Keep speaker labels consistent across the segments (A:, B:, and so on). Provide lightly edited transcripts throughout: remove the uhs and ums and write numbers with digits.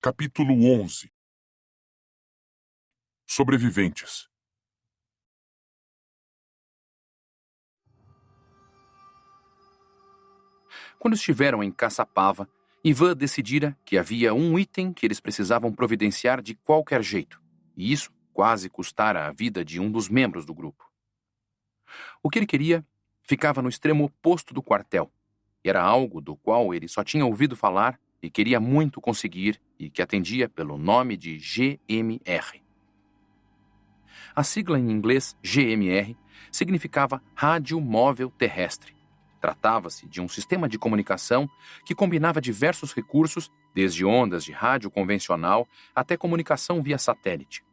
A: Capítulo 11. Sobreviventes.
B: Quando estiveram em Caçapava, Ivan decidira que havia um item que eles precisavam providenciar de qualquer jeito, e isso quase custara a vida de um dos membros do grupo. O que ele queria ficava no extremo oposto do quartel, e era algo do qual ele só tinha ouvido falar e queria muito conseguir e que atendia pelo nome de GMR. A sigla em inglês GMR significava Rádio Móvel Terrestre. Tratava-se de um sistema de comunicação que combinava diversos recursos, desde ondas de rádio convencional até comunicação via satélite.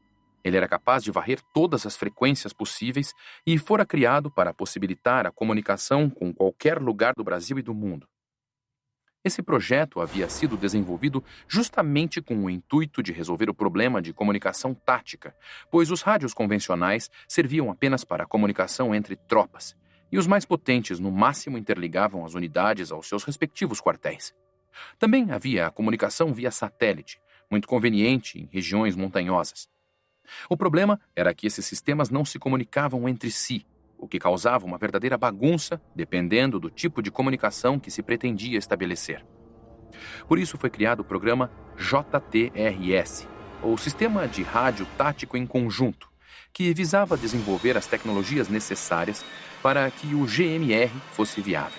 B: Ele era capaz de varrer todas as frequências possíveis e fora criado para possibilitar a comunicação com qualquer lugar do Brasil e do mundo. Esse projeto havia sido desenvolvido justamente com o intuito de resolver o problema de comunicação tática, pois os rádios convencionais serviam apenas para a comunicação entre tropas, e os mais potentes no máximo interligavam as unidades aos seus respectivos quartéis. Também havia a comunicação via satélite, muito conveniente em regiões montanhosas. O problema era que esses sistemas não se comunicavam entre si, o que causava uma verdadeira bagunça, dependendo do tipo de comunicação que se pretendia estabelecer. Por isso foi criado o programa JTRS, ou Sistema de Rádio Tático em Conjunto, que visava desenvolver as tecnologias necessárias para que o GMR fosse viável.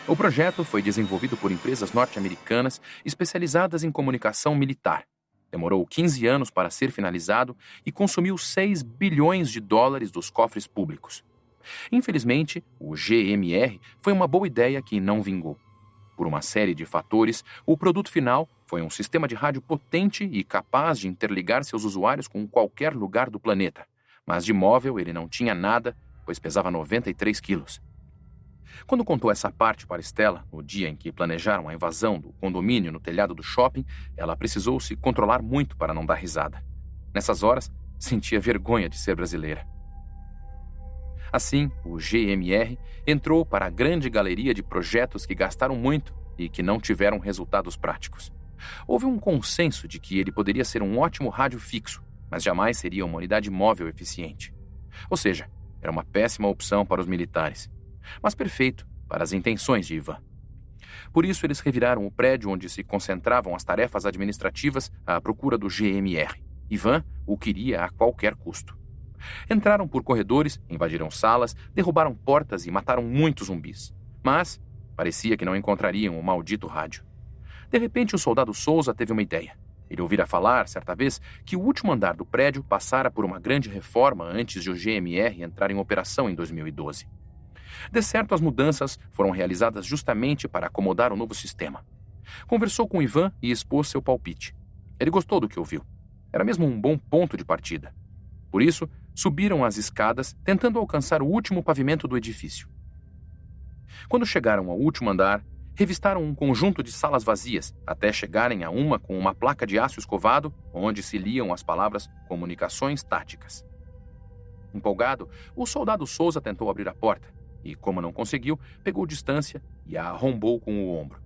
B: O projeto foi desenvolvido por empresas norte-americanas especializadas em comunicação militar. Demorou 15 anos para ser finalizado e consumiu 6 bilhões de dólares dos cofres públicos. Infelizmente, o GMR foi uma boa ideia que não vingou. Por uma série de fatores, o produto final foi um sistema de rádio potente e capaz de interligar seus usuários com qualquer lugar do planeta. Mas de móvel ele não tinha nada, pois pesava 93 quilos. Quando contou essa parte para Stella, no dia em que planejaram a invasão do condomínio no telhado do shopping, ela precisou se controlar muito para não dar risada. Nessas horas, sentia vergonha de ser brasileira. Assim, o GMR entrou para a grande galeria de projetos que gastaram muito e que não tiveram resultados práticos. Houve um consenso de que ele poderia ser um ótimo rádio fixo, mas jamais seria uma unidade móvel eficiente. Ou seja, era uma péssima opção para os militares, mas perfeito para as intenções de Ivan. Por isso, eles reviraram o prédio onde se concentravam as tarefas administrativas à procura do GMR. Ivan o queria a qualquer custo. Entraram por corredores, invadiram salas, derrubaram portas e mataram muitos zumbis. Mas parecia que não encontrariam o maldito rádio. De repente, o soldado Souza teve uma ideia. Ele ouvira falar, certa vez, que o último andar do prédio passara por uma grande reforma antes de o GMR entrar em operação em 2012. De certo, as mudanças foram realizadas justamente para acomodar o novo sistema. Conversou com Ivan e expôs seu palpite. Ele gostou do que ouviu. Era mesmo um bom ponto de partida. Por isso, subiram as escadas, tentando alcançar o último pavimento do edifício. Quando chegaram ao último andar, revistaram um conjunto de salas vazias, até chegarem a uma com uma placa de aço escovado, onde se liam as palavras Comunicações Táticas. Empolgado, o soldado Souza tentou abrir a porta, e, como não conseguiu, pegou distância e a arrombou com o ombro.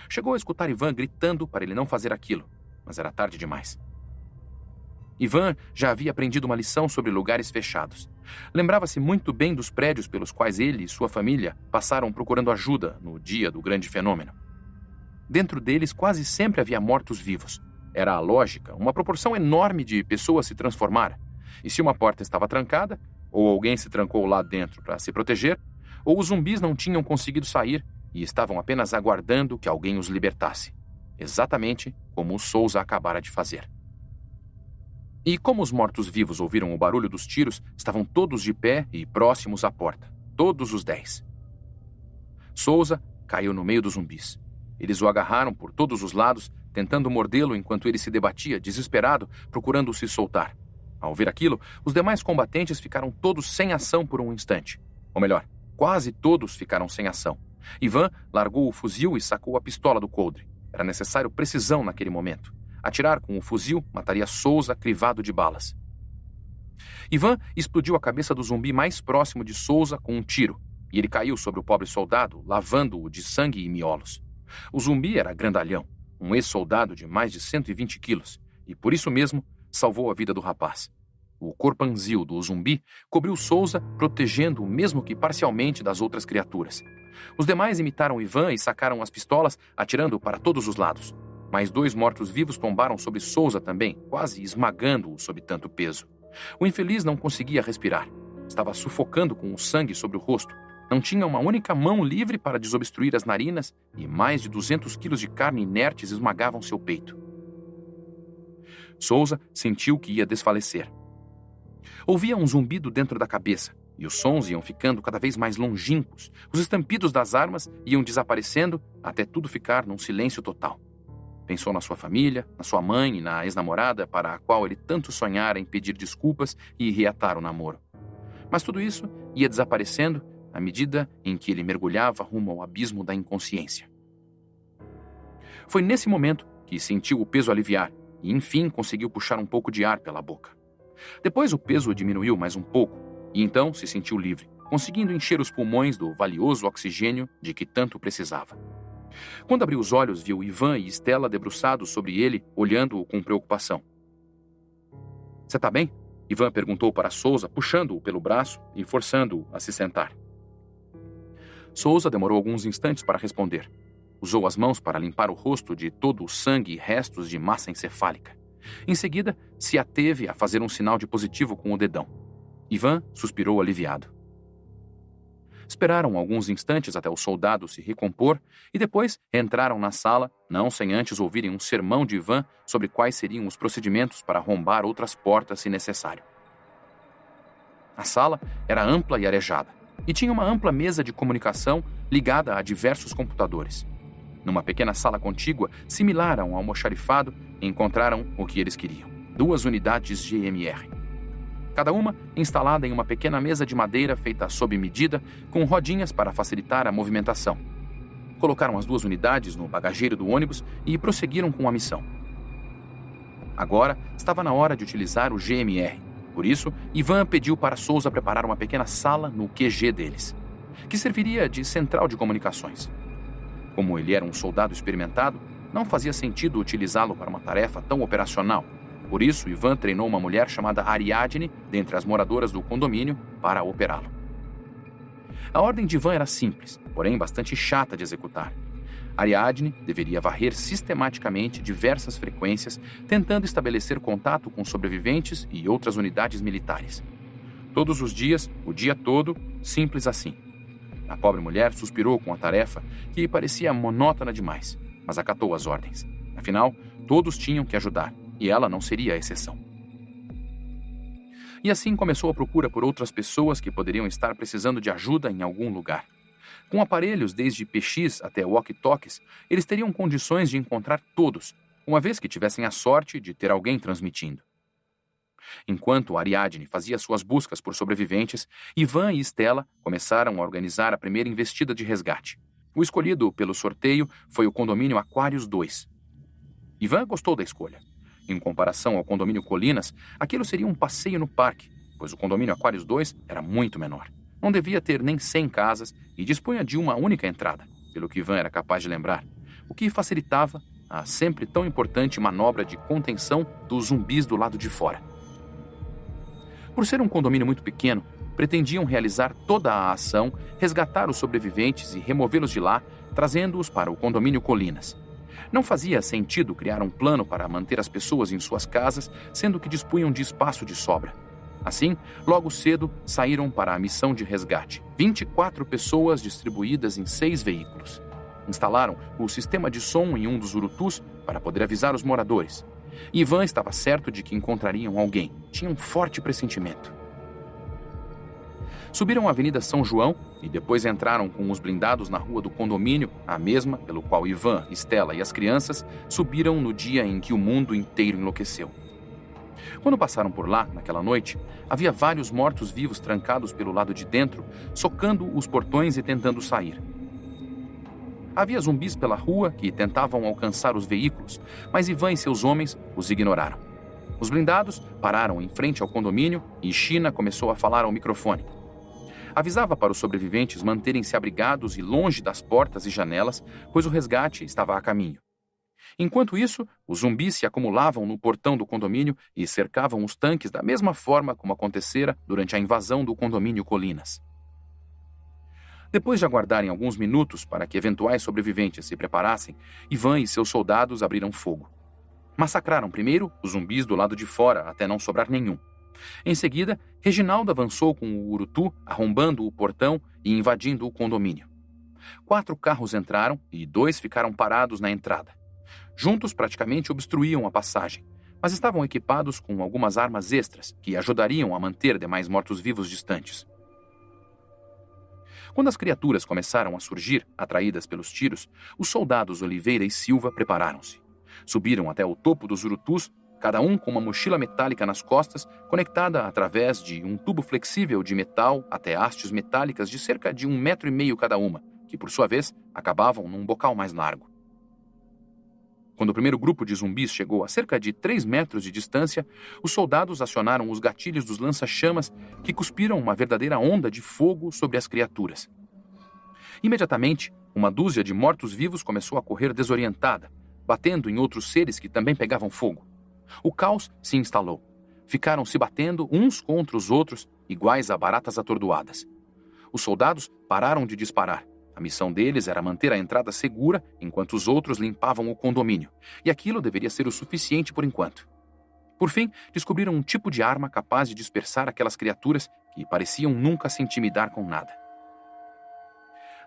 B: Chegou a escutar Ivan gritando para ele não fazer aquilo, mas era tarde demais. Ivan já havia aprendido uma lição sobre lugares fechados. Lembrava-se muito bem dos prédios pelos quais ele e sua família passaram procurando ajuda no dia do grande fenômeno. Dentro deles quase sempre havia mortos-vivos. Era a lógica, uma proporção enorme de pessoas se transformar. E se uma porta estava trancada, ou alguém se trancou lá dentro para se proteger, ou os zumbis não tinham conseguido sair e estavam apenas aguardando que alguém os libertasse. Exatamente como o Souza acabara de fazer. E como os mortos-vivos ouviram o barulho dos tiros, estavam todos de pé e próximos à porta. Todos os 10. Souza caiu no meio dos zumbis. Eles o agarraram por todos os lados, tentando mordê-lo enquanto ele se debatia, desesperado, procurando se soltar. Ao ver aquilo, os demais combatentes ficaram todos sem ação por um instante. Ou melhor, quase todos ficaram sem ação. Ivan largou o fuzil e sacou a pistola do coldre. Era necessário precisão naquele momento. Atirar com o fuzil mataria Souza crivado de balas. Ivan explodiu a cabeça do zumbi mais próximo de Souza com um tiro, e ele caiu sobre o pobre soldado, lavando-o de sangue e miolos. O zumbi era grandalhão. um ex-soldado de mais de 120 quilos, e por isso mesmo salvou a vida do rapaz. O corpanzil do zumbi cobriu Souza, protegendo-o mesmo que parcialmente das outras criaturas. Os demais imitaram Ivan e sacaram as pistolas, atirando para todos os lados. Mais 2 mortos-vivos tombaram sobre Souza também, quase esmagando-o sob tanto peso. O infeliz não conseguia respirar. Estava sufocando com o sangue sobre o rosto. Não tinha uma única mão livre para desobstruir as narinas e mais de 200 quilos de carne inertes esmagavam seu peito. Souza sentiu que ia desfalecer. Ouvia um zumbido dentro da cabeça, e os sons iam ficando cada vez mais longínquos. Os estampidos das armas iam desaparecendo até tudo ficar num silêncio total. Pensou na sua família, na sua mãe e na ex-namorada para a qual ele tanto sonhara em pedir desculpas e reatar o namoro. Mas tudo isso ia desaparecendo à medida em que ele mergulhava rumo ao abismo da inconsciência. Foi nesse momento que sentiu o peso aliviar e, enfim, conseguiu puxar um pouco de ar pela boca. Depois o peso diminuiu mais um pouco e então se sentiu livre, conseguindo encher os pulmões do valioso oxigênio de que tanto precisava. Quando abriu os olhos, viu Ivan e Stella debruçados sobre ele, olhando-o com preocupação. — Você tá bem? Ivan perguntou para Souza, puxando-o pelo braço e forçando-o a se sentar. Souza demorou alguns instantes para responder. Usou as mãos para limpar o rosto de todo o sangue e restos de massa encefálica. Em seguida, se ateve a fazer um sinal de positivo com o dedão. Ivan suspirou aliviado. Esperaram alguns instantes até o soldado se recompor e depois entraram na sala, não sem antes ouvirem um sermão de Ivan sobre quais seriam os procedimentos para arrombar outras portas se necessário. A sala era ampla e arejada e tinha uma ampla mesa de comunicação ligada a diversos computadores. Numa pequena sala contígua, similar a um almoxarifado, encontraram o que eles queriam: 2 unidades GMR. Cada uma instalada em uma pequena mesa de madeira feita sob medida, com rodinhas para facilitar a movimentação. Colocaram as 2 unidades no bagageiro do ônibus e prosseguiram com a missão. Agora estava na hora de utilizar o GMR. Por isso, Ivan pediu para Souza preparar uma pequena sala no QG deles, que serviria de central de comunicações. Como ele era um soldado experimentado, não fazia sentido utilizá-lo para uma tarefa tão operacional. Por isso, Ivan treinou uma mulher chamada Ariadne, dentre as moradoras do condomínio, para operá-lo. A ordem de Ivan era simples, porém bastante chata de executar. Ariadne deveria varrer sistematicamente diversas frequências, tentando estabelecer contato com sobreviventes e outras unidades militares. Todos os dias, o dia todo, simples assim. A pobre mulher suspirou com a tarefa, que parecia monótona demais, mas acatou as ordens. Afinal, todos tinham que ajudar, e ela não seria a exceção. E assim começou a procura por outras pessoas que poderiam estar precisando de ajuda em algum lugar. Com aparelhos desde PX até walkie-talkies, eles teriam condições de encontrar todos, uma vez que tivessem a sorte de ter alguém transmitindo. Enquanto Ariadne fazia suas buscas por sobreviventes, Ivan e Stella começaram a organizar a primeira investida de resgate. O escolhido pelo sorteio foi o condomínio Aquários 2. Ivan gostou da escolha. Em comparação ao condomínio Colinas, aquilo seria um passeio no parque, pois o condomínio Aquários 2 era muito menor. Não devia ter nem 100 casas e dispunha de uma única entrada, pelo que Ivan era capaz de lembrar, o que facilitava a sempre tão importante manobra de contenção dos zumbis do lado de fora. Por ser um condomínio muito pequeno, pretendiam realizar toda a ação, resgatar os sobreviventes e removê-los de lá, trazendo-os para o condomínio Colinas. Não fazia sentido criar um plano para manter as pessoas em suas casas, sendo que dispunham de espaço de sobra. Assim, logo cedo, saíram para a missão de resgate. 24 pessoas distribuídas em 6 veículos. Instalaram o sistema de som em um dos urutus para poder avisar os moradores. Ivan estava certo de que encontrariam alguém. Tinha um forte pressentimento. Subiram a Avenida São João e depois entraram com os blindados na rua do condomínio, a mesma pelo qual Ivan, Stella e as crianças subiram no dia em que o mundo inteiro enlouqueceu. Quando passaram por lá, naquela noite, havia vários mortos-vivos trancados pelo lado de dentro, socando os portões e tentando sair. Havia zumbis pela rua que tentavam alcançar os veículos, mas Ivan e seus homens os ignoraram. Os blindados pararam em frente ao condomínio e China começou a falar ao microfone. Avisava para os sobreviventes manterem-se abrigados e longe das portas e janelas, pois o resgate estava a caminho. Enquanto isso, os zumbis se acumulavam no portão do condomínio e cercavam os tanques da mesma forma como acontecera durante a invasão do condomínio Colinas. Depois de aguardarem alguns minutos para que eventuais sobreviventes se preparassem, Ivan e seus soldados abriram fogo. Massacraram primeiro os zumbis do lado de fora até não sobrar nenhum. Em seguida, Reginaldo avançou com o Urutu, arrombando o portão e invadindo o condomínio. 4 carros entraram e 2 ficaram parados na entrada. Juntos praticamente obstruíam a passagem, mas estavam equipados com algumas armas extras que ajudariam a manter demais mortos-vivos distantes. Quando as criaturas começaram a surgir, atraídas pelos tiros, os soldados Oliveira e Silva prepararam-se. Subiram até o topo dos urutus, cada um com uma mochila metálica nas costas, conectada através de um tubo flexível de metal até hastes metálicas de cerca de 1,5 metro cada uma, que por sua vez acabavam num bocal mais largo. Quando o primeiro grupo de zumbis chegou a cerca de 3 metros de distância, os soldados acionaram os gatilhos dos lança-chamas que cuspiram uma verdadeira onda de fogo sobre as criaturas. Imediatamente, uma dúzia de mortos-vivos começou a correr desorientada, batendo em outros seres que também pegavam fogo. O caos se instalou. Ficaram se batendo uns contra os outros, iguais a baratas atordoadas. Os soldados pararam de disparar. A missão deles era manter a entrada segura enquanto os outros limpavam o condomínio, e aquilo deveria ser o suficiente por enquanto. Por fim, descobriram um tipo de arma capaz de dispersar aquelas criaturas que pareciam nunca se intimidar com nada.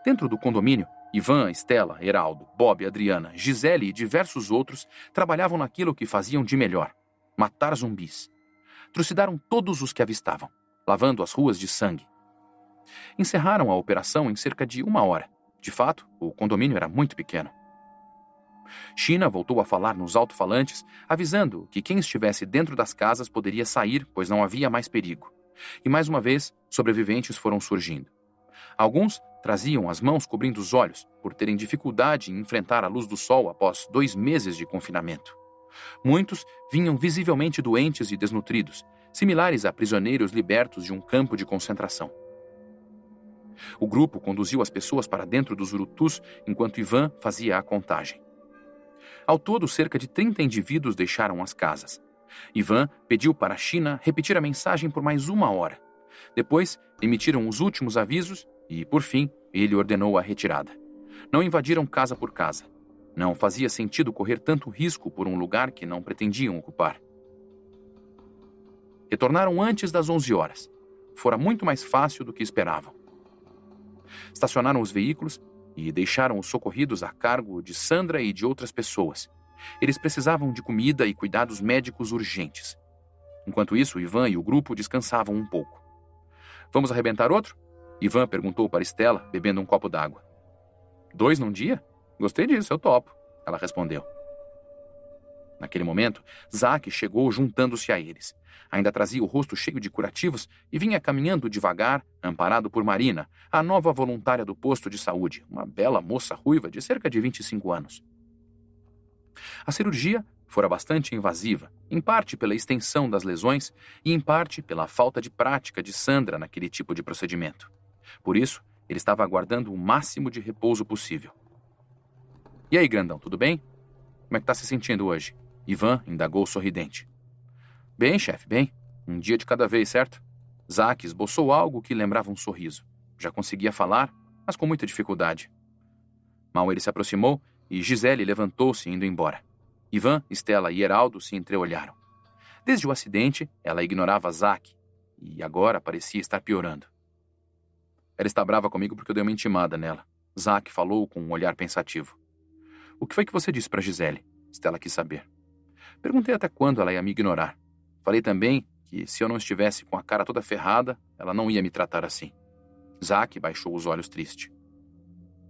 B: Dentro do condomínio, Ivan, Estela, Heraldo, Bob, Adriana, Gisele e diversos outros trabalhavam naquilo que faziam de melhor: matar zumbis. Trucidaram todos os que avistavam, lavando as ruas de sangue. Encerraram a operação em cerca de 1 hora. De fato, o condomínio era muito pequeno. China voltou a falar nos alto-falantes, avisando que quem estivesse dentro das casas poderia sair, pois não havia mais perigo. E mais uma vez, sobreviventes foram surgindo. Alguns traziam as mãos cobrindo os olhos, por terem dificuldade em enfrentar a luz do sol após 2 meses de confinamento. Muitos vinham visivelmente doentes e desnutridos, similares a prisioneiros libertos de um campo de concentração. O grupo conduziu as pessoas para dentro dos urutus enquanto Ivan fazia a contagem. Ao todo, cerca de 30 indivíduos deixaram as casas. Ivan pediu para a China repetir a mensagem por mais 1 hora. Depois, emitiram os últimos avisos e, por fim, ele ordenou a retirada. Não invadiram casa por casa. Não fazia sentido correr tanto risco por um lugar que não pretendiam ocupar. Retornaram antes das 11 horas. Fora muito mais fácil do que esperavam. Estacionaram os veículos e deixaram os socorridos a cargo de Sandra e de outras pessoas. Eles precisavam de comida e cuidados médicos urgentes. Enquanto isso, Ivan e o grupo descansavam um pouco. Vamos arrebentar outro? Ivan perguntou para Estela, bebendo um copo d'água. 2 num dia? Gostei disso, eu topo, ela respondeu. Naquele momento, Zack chegou juntando-se a eles. Ainda trazia o rosto cheio de curativos e vinha caminhando devagar, amparado por Marina, a nova voluntária do posto de saúde, uma bela moça ruiva de cerca de 25 anos. A cirurgia fora bastante invasiva, em parte pela extensão das lesões e em parte pela falta de prática de Sandra naquele tipo de procedimento. Por isso, ele estava aguardando o máximo de repouso possível. E aí, grandão, tudo bem? Como é que tá se sentindo hoje? Ivan indagou sorridente. Bem, chefe, bem. Um dia de cada vez, certo? Zack esboçou algo que lembrava um sorriso. Já conseguia falar, mas com muita dificuldade. Mal ele se aproximou e Gisele levantou-se indo embora. Ivan, Estela e Heraldo se entreolharam. Desde o acidente, ela ignorava Zack e agora parecia estar piorando. Ela está brava comigo porque eu dei uma intimada nela. Zack falou com um olhar pensativo. O que foi que você disse para Gisele? Estela quis saber. Perguntei até quando ela ia me ignorar. Falei também que se eu não estivesse com a cara toda ferrada, ela não ia me tratar assim. Zack baixou os olhos triste.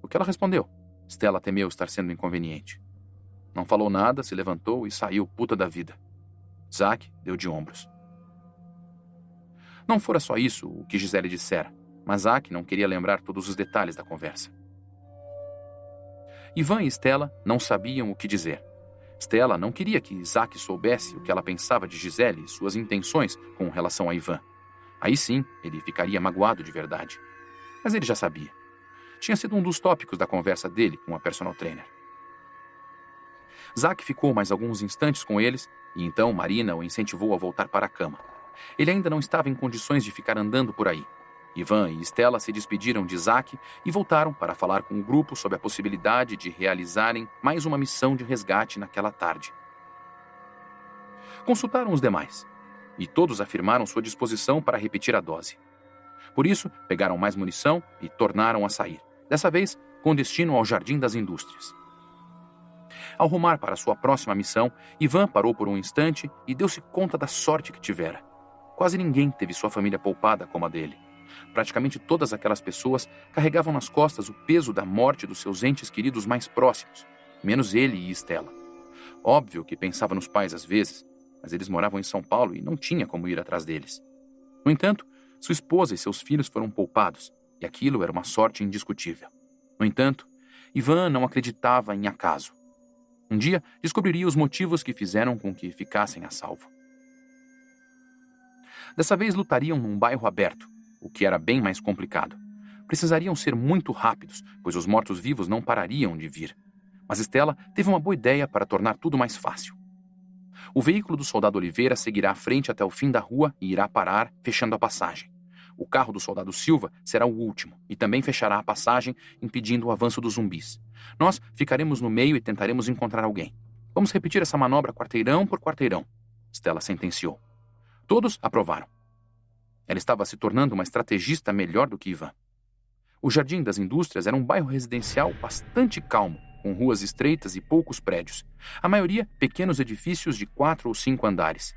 B: O que ela respondeu? Estela temeu estar sendo inconveniente. Não falou nada, se levantou e saiu puta da vida. Zack deu de ombros. Não fora só isso o que Gisele dissera, mas Zack não queria lembrar todos os detalhes da conversa. Ivan e Estela não sabiam o que dizer. Estela não queria que Zack soubesse o que ela pensava de Gisele e suas intenções com relação a Ivan. Aí sim, ele ficaria magoado de verdade. Mas ele já sabia. Tinha sido um dos tópicos da conversa dele com a personal trainer. Zack ficou mais alguns instantes com eles e então Marina o incentivou a voltar para a cama. Ele ainda não estava em condições de ficar andando por aí. Ivan e Stella se despediram de Zack e voltaram para falar com o grupo sobre a possibilidade de realizarem mais uma missão de resgate naquela tarde. Consultaram os demais e todos afirmaram sua disposição para repetir a dose. Por isso, pegaram mais munição e tornaram a sair, dessa vez com destino ao Jardim das Indústrias. Ao rumar para sua próxima missão, Ivan parou por um instante e deu-se conta da sorte que tivera. Quase ninguém teve sua família poupada como a dele. Praticamente todas aquelas pessoas carregavam nas costas o peso da morte dos seus entes queridos mais próximos, menos ele e Stella. Óbvio que pensava nos pais às vezes, mas eles moravam em São Paulo e não tinha como ir atrás deles. No entanto, sua esposa e seus filhos foram poupados, e aquilo era uma sorte indiscutível. No entanto, Ivan não acreditava em acaso. Um dia, descobriria os motivos que fizeram com que ficassem a salvo. Dessa vez lutariam num bairro aberto, o que era bem mais complicado. Precisariam ser muito rápidos, pois os mortos-vivos não parariam de vir. Mas Stella teve uma boa ideia para tornar tudo mais fácil. O veículo do soldado Oliveira seguirá à frente até o fim da rua e irá parar, fechando a passagem. O carro do soldado Silva será o último e também fechará a passagem, impedindo o avanço dos zumbis. Nós ficaremos no meio e tentaremos encontrar alguém. Vamos repetir essa manobra quarteirão por quarteirão, Stella sentenciou. Todos aprovaram. Ela estava se tornando uma estrategista melhor do que Ivan. O Jardim das Indústrias era um bairro residencial bastante calmo, com ruas estreitas e poucos prédios. A maioria pequenos edifícios de 4 ou 5 andares.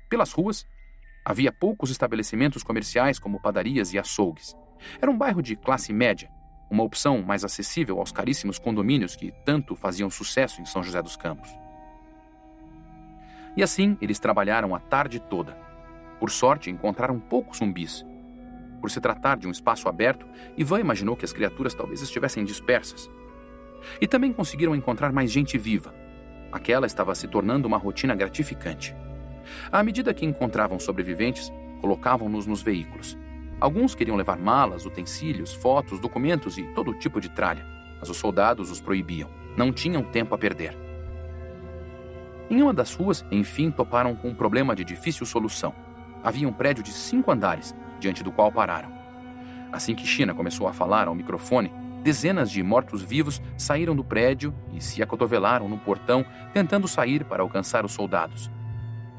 B: Pelas ruas, havia poucos estabelecimentos comerciais como padarias e açougues. Era um bairro de classe média, uma opção mais acessível aos caríssimos condomínios que tanto faziam sucesso em São José dos Campos. E assim eles trabalharam a tarde toda. Por sorte, encontraram poucos zumbis. Por se tratar de um espaço aberto, Ivan imaginou que as criaturas talvez estivessem dispersas. E também conseguiram encontrar mais gente viva. Aquela estava se tornando uma rotina gratificante. À medida que encontravam sobreviventes, colocavam-nos nos veículos. Alguns queriam levar malas, utensílios, fotos, documentos e todo tipo de tralha, mas os soldados os proibiam. Não tinham tempo a perder. Em uma das ruas, enfim, toparam com um problema de difícil solução. Havia um prédio de 5 andares, diante do qual pararam. Assim que China começou a falar ao microfone, dezenas de mortos-vivos saíram do prédio e se acotovelaram no portão, tentando sair para alcançar os soldados.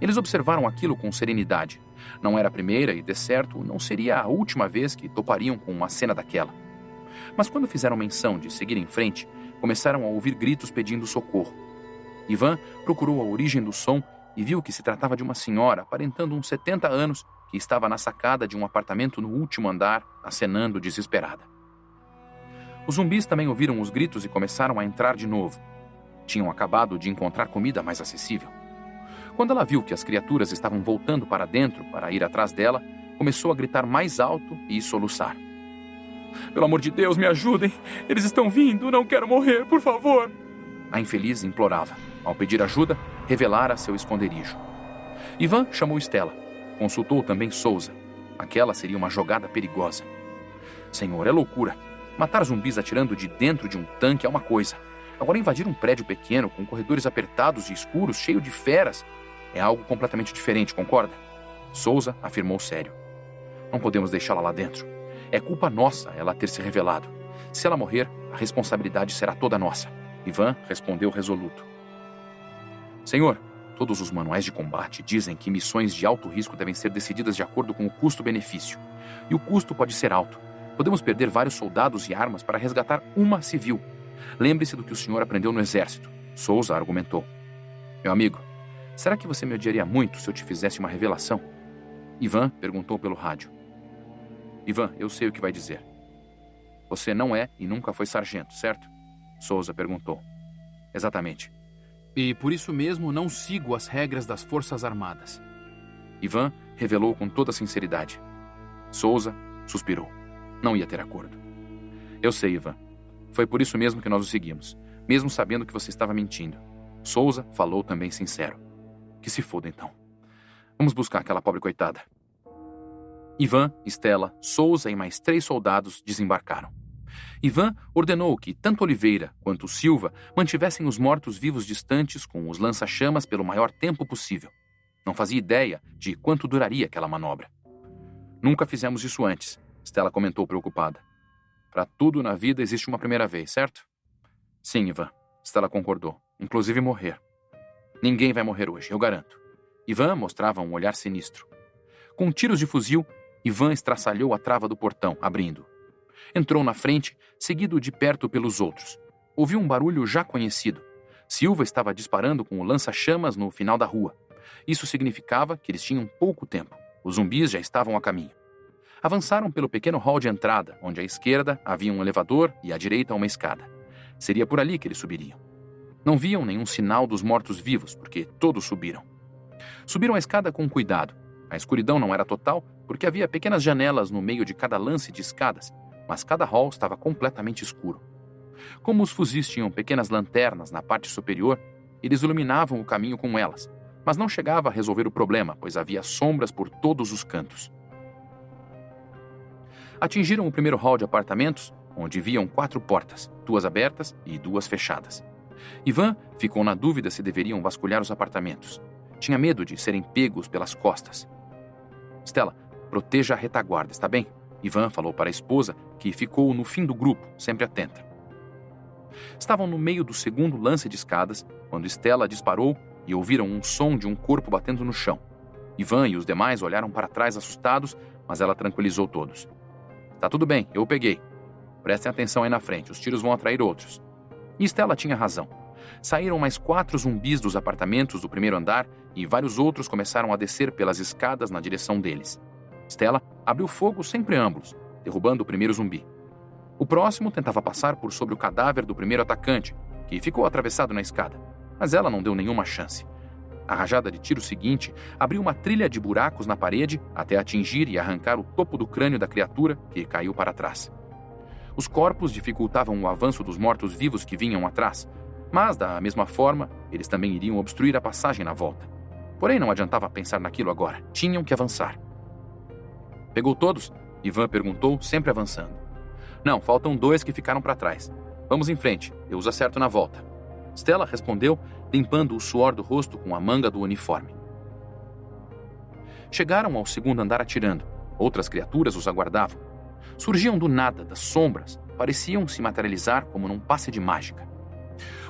B: Eles observaram aquilo com serenidade. Não era a primeira e, de certo, não seria a última vez que topariam com uma cena daquela. Mas quando fizeram menção de seguir em frente, começaram a ouvir gritos pedindo socorro. Ivan procurou a origem do som e viu que se tratava de uma senhora aparentando uns 70 anos que estava na sacada de um apartamento no último andar, acenando desesperada. Os zumbis também ouviram os gritos e começaram a entrar de novo. Tinham acabado de encontrar comida mais acessível. Quando ela viu que as criaturas estavam voltando para dentro para ir atrás dela, começou a gritar mais alto e soluçar. "Pelo amor de Deus, me ajudem! Eles estão vindo! Não quero morrer, por favor!" A infeliz implorava. Ao pedir ajuda, revelara seu esconderijo. Ivan chamou Stella. Consultou também Souza. Aquela seria uma jogada perigosa. Senhor, é loucura. Matar zumbis atirando de dentro de um tanque é uma coisa. Agora invadir um prédio pequeno, com corredores apertados e escuros, cheio de feras, é algo completamente diferente, concorda? Souza afirmou sério. Não podemos deixá-la lá dentro. É culpa nossa ela ter se revelado. Se ela morrer, a responsabilidade será toda nossa. Ivan respondeu resoluto. Senhor, todos os manuais de combate dizem que missões de alto risco devem ser decididas de acordo com o custo-benefício. E o custo pode ser alto. Podemos perder vários soldados e armas para resgatar uma civil. Lembre-se do que o senhor aprendeu no exército, Souza argumentou. Meu amigo, será que você me odiaria muito se eu te fizesse uma revelação? Ivan perguntou pelo rádio. Ivan, eu sei o que vai dizer. Você não é e nunca foi sargento, certo? Souza perguntou. Exatamente. E por isso mesmo não sigo as regras das Forças Armadas. Ivan revelou com toda sinceridade. Souza suspirou. Não ia ter acordo. Eu sei, Ivan. Foi por isso mesmo que nós o seguimos, mesmo sabendo que você estava mentindo. Souza falou também sincero. Que se foda então. Vamos buscar aquela pobre coitada. Ivan, Stella, Souza e mais 3 soldados desembarcaram. Ivan ordenou que tanto Oliveira quanto Silva mantivessem os mortos-vivos distantes com os lança-chamas pelo maior tempo possível. Não fazia ideia de quanto duraria aquela manobra. Nunca fizemos isso antes, Stella comentou preocupada. Para tudo na vida existe uma primeira vez, certo? Sim, Ivan, Stella concordou. Inclusive morrer. Ninguém vai morrer hoje, eu garanto. Ivan mostrava um olhar sinistro. Com tiros de fuzil, Ivan estraçalhou a trava do portão, abrindo. Entrou na frente, seguido de perto pelos outros. Ouviu um barulho já conhecido. Silva estava disparando com o lança-chamas no final da rua. Isso significava que eles tinham pouco tempo. Os zumbis já estavam a caminho. Avançaram pelo pequeno hall de entrada, onde à esquerda havia um elevador e à direita uma escada. Seria por ali que eles subiriam. Não viam nenhum sinal dos mortos-vivos, porque todos subiram. Subiram a escada com cuidado. A escuridão não era total, porque havia pequenas janelas no meio de cada lance de escadas, mas cada hall estava completamente escuro. Como os fuzis tinham pequenas lanternas na parte superior, eles iluminavam o caminho com elas, mas não chegava a resolver o problema, pois havia sombras por todos os cantos. Atingiram o primeiro hall de apartamentos, onde viam 4 portas, 2 abertas e 2 fechadas. Ivan ficou na dúvida se deveriam vasculhar os apartamentos. Tinha medo de serem pegos pelas costas. Stella, proteja a retaguarda, está bem? Ivan falou para a esposa, que ficou no fim do grupo, sempre atenta. Estavam no meio do segundo lance de escadas, quando Stella disparou e ouviram um som de um corpo batendo no chão. Ivan e os demais olharam para trás assustados, mas ela tranquilizou todos. Tá tudo bem, eu o peguei. Prestem atenção aí na frente, os tiros vão atrair outros. E Stella tinha razão. Saíram mais 4 zumbis dos apartamentos do primeiro andar e vários outros começaram a descer pelas escadas na direção deles. Stella abriu fogo sem preâmbulos, derrubando o primeiro zumbi. O próximo tentava passar por sobre o cadáver do primeiro atacante, que ficou atravessado na escada, mas ela não deu nenhuma chance. A rajada de tiro seguinte abriu uma trilha de buracos na parede até atingir e arrancar o topo do crânio da criatura, que caiu para trás. Os corpos dificultavam o avanço dos mortos-vivos que vinham atrás, mas, da mesma forma, eles também iriam obstruir a passagem na volta. Porém, não adiantava pensar naquilo agora. Tinham que avançar. Pegou todos? Ivan perguntou, sempre avançando. Não, faltam 2 que ficaram para trás. Vamos em frente, eu os acerto na volta. Stella respondeu, limpando o suor do rosto com a manga do uniforme. Chegaram ao segundo andar atirando. Outras criaturas os aguardavam. Surgiam do nada, das sombras, pareciam se materializar como num passe de mágica.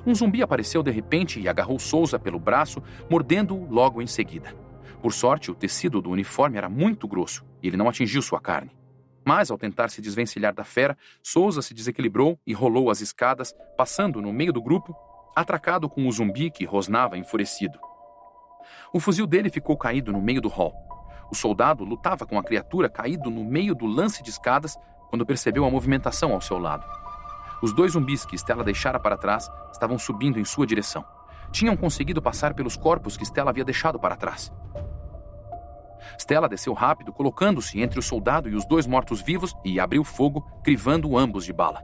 B: Um zumbi apareceu de repente e agarrou Souza pelo braço, mordendo-o logo em seguida. Por sorte, o tecido do uniforme era muito grosso e ele não atingiu sua carne. Mas, ao tentar se desvencilhar da fera, Souza se desequilibrou e rolou as escadas, passando no meio do grupo, atracado com o zumbi que rosnava enfurecido. O fuzil dele ficou caído no meio do hall. O soldado lutava com a criatura caído no meio do lance de escadas quando percebeu a movimentação ao seu lado. Os 2 zumbis que Stella deixara para trás estavam subindo em sua direção. Tinham conseguido passar pelos corpos que Stella havia deixado para trás. Stella desceu rápido, colocando-se entre o soldado e os 2 mortos-vivos e abriu fogo, crivando ambos de bala.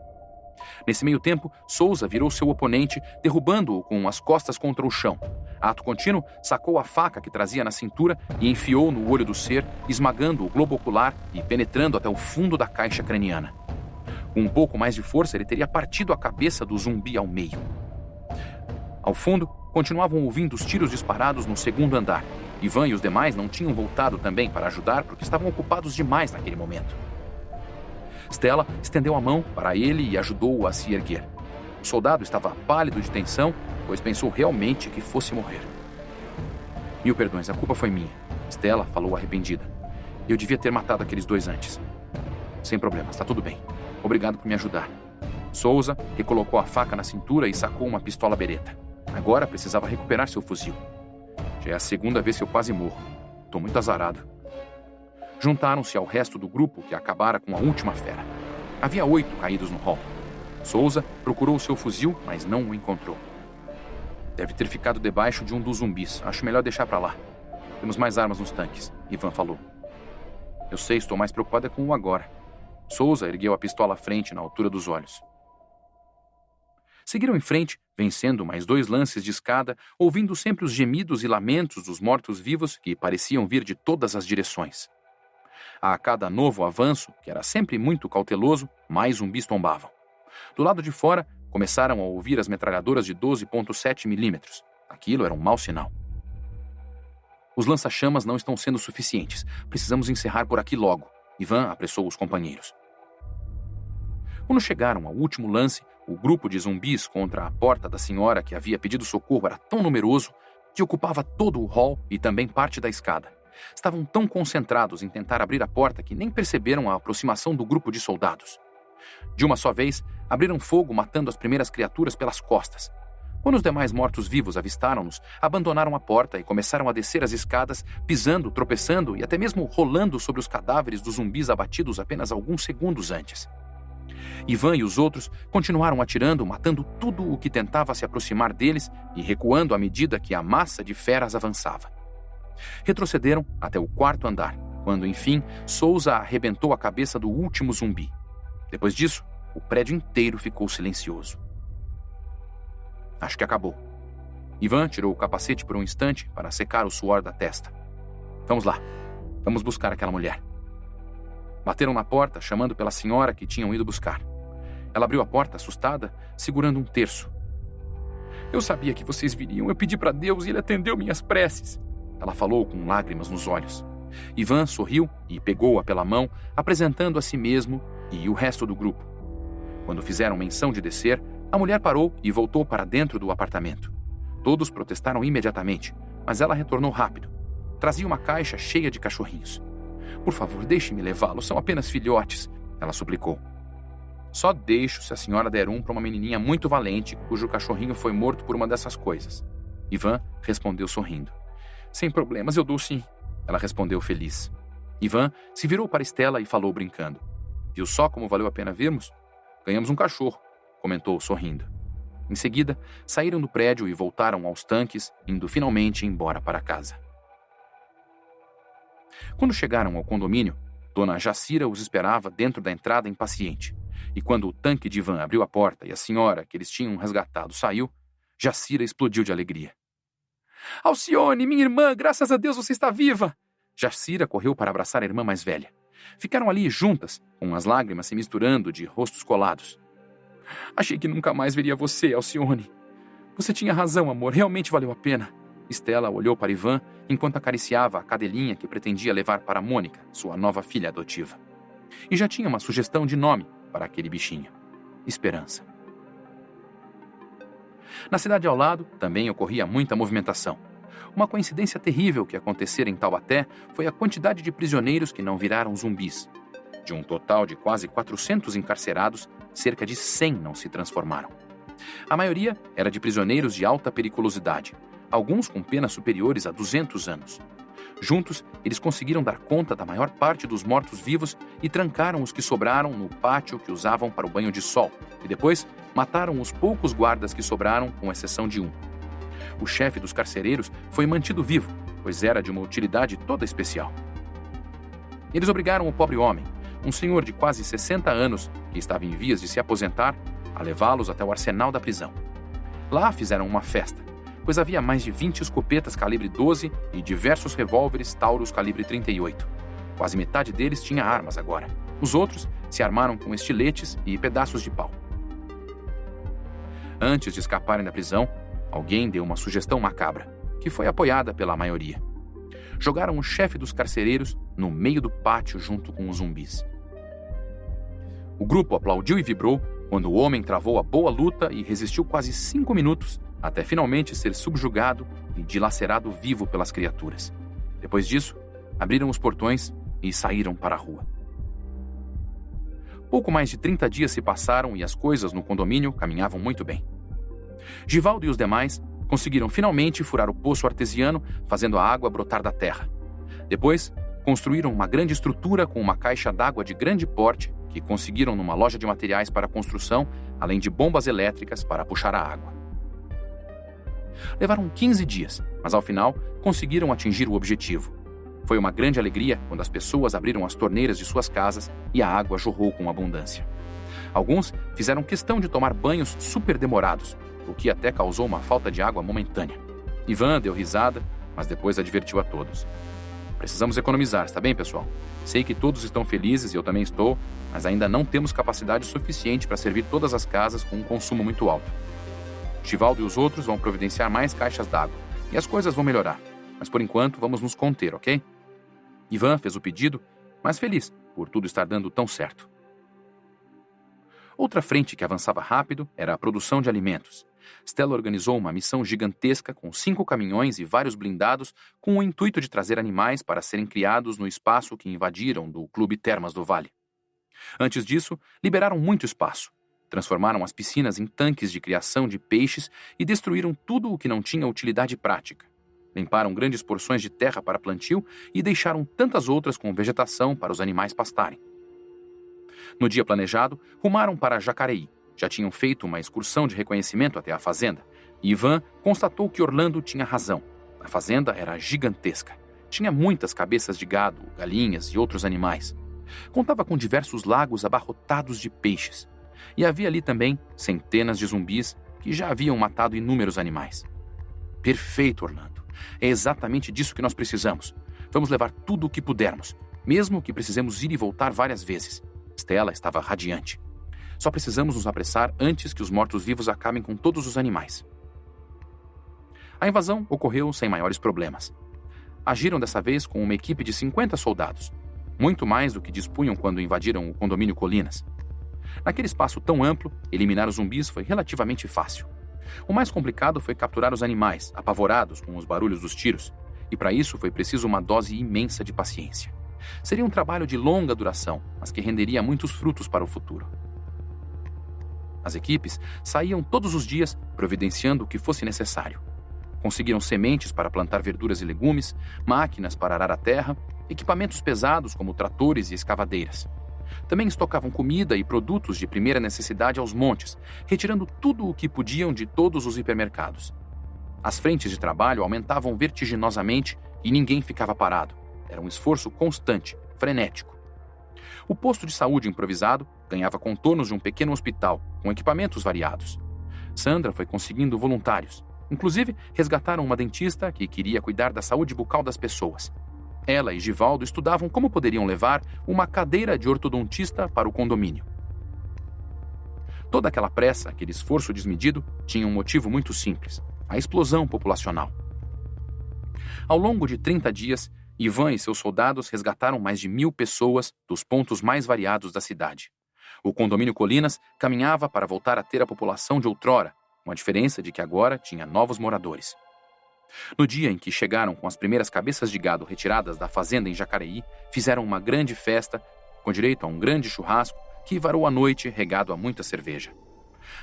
B: Nesse meio tempo, Souza virou seu oponente, derrubando-o com as costas contra o chão. Ato contínuo, sacou a faca que trazia na cintura e enfiou no olho do ser, esmagando o globo ocular e penetrando até o fundo da caixa craniana. Com um pouco mais de força, ele teria partido a cabeça do zumbi ao meio. Ao fundo, continuavam ouvindo os tiros disparados no segundo andar. Ivan e os demais não tinham voltado também para ajudar porque estavam ocupados demais naquele momento. Stella estendeu a mão para ele e ajudou-o a se erguer. O soldado estava pálido de tensão, pois pensou realmente que fosse morrer. Mil perdões, a culpa foi minha. Stella falou arrependida. Eu devia ter matado aqueles 2 antes. Sem problemas, está tudo bem. Obrigado por me ajudar. Souza recolocou a faca na cintura e sacou uma pistola beretta. Agora precisava recuperar seu fuzil. Já é a 2ª vez que eu quase morro. Estou muito azarado. Juntaram-se ao resto do grupo que acabara com a última fera. Havia 8 caídos no hall. Souza procurou seu fuzil, mas não o encontrou. Deve ter ficado debaixo de um dos zumbis. Acho melhor deixar para lá. Temos mais armas nos tanques, Ivan falou. Eu sei, estou mais preocupada com o agora. Souza ergueu a pistola à frente, na altura dos olhos. Seguiram em frente, vencendo mais 2 lances de escada, ouvindo sempre os gemidos e lamentos dos mortos-vivos que pareciam vir de todas as direções. A cada novo avanço, que era sempre muito cauteloso, mais zumbis tombavam. Do lado de fora, começaram a ouvir as metralhadoras de 12,7 milímetros. Aquilo era um mau sinal. Os lança-chamas não estão sendo suficientes. Precisamos encerrar por aqui logo. Ivan apressou os companheiros. Quando chegaram ao último lance, o grupo de zumbis contra a porta da senhora que havia pedido socorro era tão numeroso que ocupava todo o hall e também parte da escada. Estavam tão concentrados em tentar abrir a porta que nem perceberam a aproximação do grupo de soldados. De uma só vez, abriram fogo matando as primeiras criaturas pelas costas. Quando os demais mortos-vivos avistaram-nos, abandonaram a porta e começaram a descer as escadas, pisando, tropeçando e até mesmo rolando sobre os cadáveres dos zumbis abatidos apenas alguns segundos antes. Ivan e os outros continuaram atirando, matando tudo o que tentava se aproximar deles e recuando à medida que a massa de feras avançava. Retrocederam até o 4º andar, quando, enfim, Souza arrebentou a cabeça do último zumbi. Depois disso, o prédio inteiro ficou silencioso. Acho que acabou. Ivan tirou o capacete por um instante para secar o suor da testa. Vamos lá. Vamos buscar aquela mulher. Bateram na porta, chamando pela senhora que tinham ido buscar. Ela abriu a porta, assustada, segurando um terço. Eu sabia que vocês viriam. Eu pedi para Deus e Ele atendeu minhas preces. Ela falou com lágrimas nos olhos. Ivan sorriu e pegou-a pela mão, apresentando a si mesmo e o resto do grupo. Quando fizeram menção de descer, a mulher parou e voltou para dentro do apartamento. Todos protestaram imediatamente, mas ela retornou rápido. Trazia uma caixa cheia de cachorrinhos. Por favor, deixe-me levá-los, são apenas filhotes, ela suplicou. Só deixo se a senhora der um para uma menininha muito valente, cujo cachorrinho foi morto por uma dessas coisas. Ivan respondeu sorrindo. Sem problemas, eu dou sim, ela respondeu feliz. Ivan se virou para Stella e falou brincando. Viu só como valeu a pena virmos? Ganhamos um cachorro, comentou sorrindo. Em seguida, saíram do prédio e voltaram aos tanques, indo finalmente embora para casa. Quando chegaram ao condomínio, Dona Jacira os esperava dentro da entrada impaciente. E quando o tanque de Ivan abriu a porta e a senhora que eles tinham resgatado saiu, Jacira explodiu de alegria. Alcione, minha irmã, graças a Deus você está viva! Jacira correu para abraçar a irmã mais velha. Ficaram ali juntas, com as lágrimas se misturando de rostos colados. Achei que nunca mais veria você, Alcione. Você tinha razão, amor, realmente valeu a pena. Stella olhou para Ivan enquanto acariciava a cadelinha que pretendia levar para Mônica, sua nova filha adotiva. E já tinha uma sugestão de nome para aquele bichinho. Esperança. Na cidade ao lado também ocorria muita movimentação. Uma coincidência terrível que acontecera em Taubaté foi a quantidade de prisioneiros que não viraram zumbis. De um total de quase 400 encarcerados, cerca de 100 não se transformaram. A maioria era de prisioneiros de alta periculosidade, alguns com penas superiores a 200 anos. Juntos, eles conseguiram dar conta da maior parte dos mortos-vivos e trancaram os que sobraram no pátio que usavam para o banho de sol, e depois mataram os poucos guardas que sobraram, com exceção de um. O chefe dos carcereiros foi mantido vivo, pois era de uma utilidade toda especial. Eles obrigaram o pobre homem, um senhor de quase 60 anos, que estava em vias de se aposentar, a levá-los até o arsenal da prisão. Lá fizeram uma festa, pois havia mais de 20 escopetas calibre 12 e diversos revólveres Taurus calibre 38. Quase metade deles tinha armas agora. Os outros se armaram com estiletes e pedaços de pau. Antes de escaparem da prisão, alguém deu uma sugestão macabra, que foi apoiada pela maioria. Jogaram o chefe dos carcereiros no meio do pátio junto com os zumbis. O grupo aplaudiu e vibrou quando o homem travou a boa luta e resistiu quase 5 minutos até finalmente ser subjugado e dilacerado vivo pelas criaturas. Depois disso, abriram os portões e saíram para a rua. Pouco mais de 30 dias se passaram e as coisas no condomínio caminhavam muito bem. Givaldo e os demais conseguiram finalmente furar o poço artesiano, fazendo a água brotar da terra. Depois, construíram uma grande estrutura com uma caixa d'água de grande porte que conseguiram numa loja de materiais para construção, além de bombas elétricas para puxar a água. Levaram 15 dias, mas ao final conseguiram atingir o objetivo. Foi uma grande alegria quando as pessoas abriram as torneiras de suas casas e a água jorrou com abundância. Alguns fizeram questão de tomar banhos super demorados, o que até causou uma falta de água momentânea. Ivan deu risada, mas depois advertiu a todos. Precisamos economizar, está bem, pessoal? Sei que todos estão felizes e eu também estou, mas ainda não temos capacidade suficiente para servir todas as casas com um consumo muito alto. Givaldo e os outros vão providenciar mais caixas d'água e as coisas vão melhorar, mas por enquanto vamos nos conter, ok? Ivan fez o pedido, mas feliz por tudo estar dando tão certo. Outra frente que avançava rápido era a produção de alimentos. Stella organizou uma missão gigantesca com 5 caminhões e vários blindados com o intuito de trazer animais para serem criados no espaço que invadiram do Clube Termas do Vale. Antes disso, liberaram muito espaço. Transformaram as piscinas em tanques de criação de peixes e destruíram tudo o que não tinha utilidade prática. Limparam grandes porções de terra para plantio e deixaram tantas outras com vegetação para os animais pastarem. No dia planejado, rumaram para Jacareí. Já tinham feito uma excursão de reconhecimento até a fazenda, e Ivan constatou que Orlando tinha razão. A fazenda era gigantesca. Tinha muitas cabeças de gado, galinhas e outros animais. Contava com diversos lagos abarrotados de peixes. E havia ali também centenas de zumbis que já haviam matado inúmeros animais. Perfeito, Orlando. É exatamente disso que nós precisamos. Vamos levar tudo o que pudermos, mesmo que precisemos ir e voltar várias vezes. Stella estava radiante. Só precisamos nos apressar antes que os mortos-vivos acabem com todos os animais. A invasão ocorreu sem maiores problemas. Agiram dessa vez com uma equipe de 50 soldados, muito mais do que dispunham quando invadiram o condomínio Colinas. Naquele espaço tão amplo, eliminar os zumbis foi relativamente fácil. O mais complicado foi capturar os animais, apavorados com os barulhos dos tiros, e para isso foi preciso uma dose imensa de paciência. Seria um trabalho de longa duração, mas que renderia muitos frutos para o futuro. As equipes saíam todos os dias providenciando o que fosse necessário. Conseguiram sementes para plantar verduras e legumes, máquinas para arar a terra, equipamentos pesados como tratores e escavadeiras. Também estocavam comida e produtos de primeira necessidade aos montes, retirando tudo o que podiam de todos os hipermercados. As frentes de trabalho aumentavam vertiginosamente e ninguém ficava parado. Era um esforço constante, frenético. O posto de saúde improvisado ganhava contornos de um pequeno hospital, com equipamentos variados. Sandra foi conseguindo voluntários. Inclusive, resgataram uma dentista que queria cuidar da saúde bucal das pessoas. Ela e Givaldo estudavam como poderiam levar uma cadeira de ortodontista para o condomínio. Toda aquela pressa, aquele esforço desmedido, tinha um motivo muito simples: a explosão populacional. Ao longo de 30 dias, Ivan e seus soldados resgataram mais de 1.000 pessoas dos pontos mais variados da cidade. O condomínio Colinas caminhava para voltar a ter a população de outrora, com a diferença de que agora tinha novos moradores. No dia em que chegaram com as primeiras cabeças de gado retiradas da fazenda em Jacareí, fizeram uma grande festa, com direito a um grande churrasco, que varou a noite regado a muita cerveja.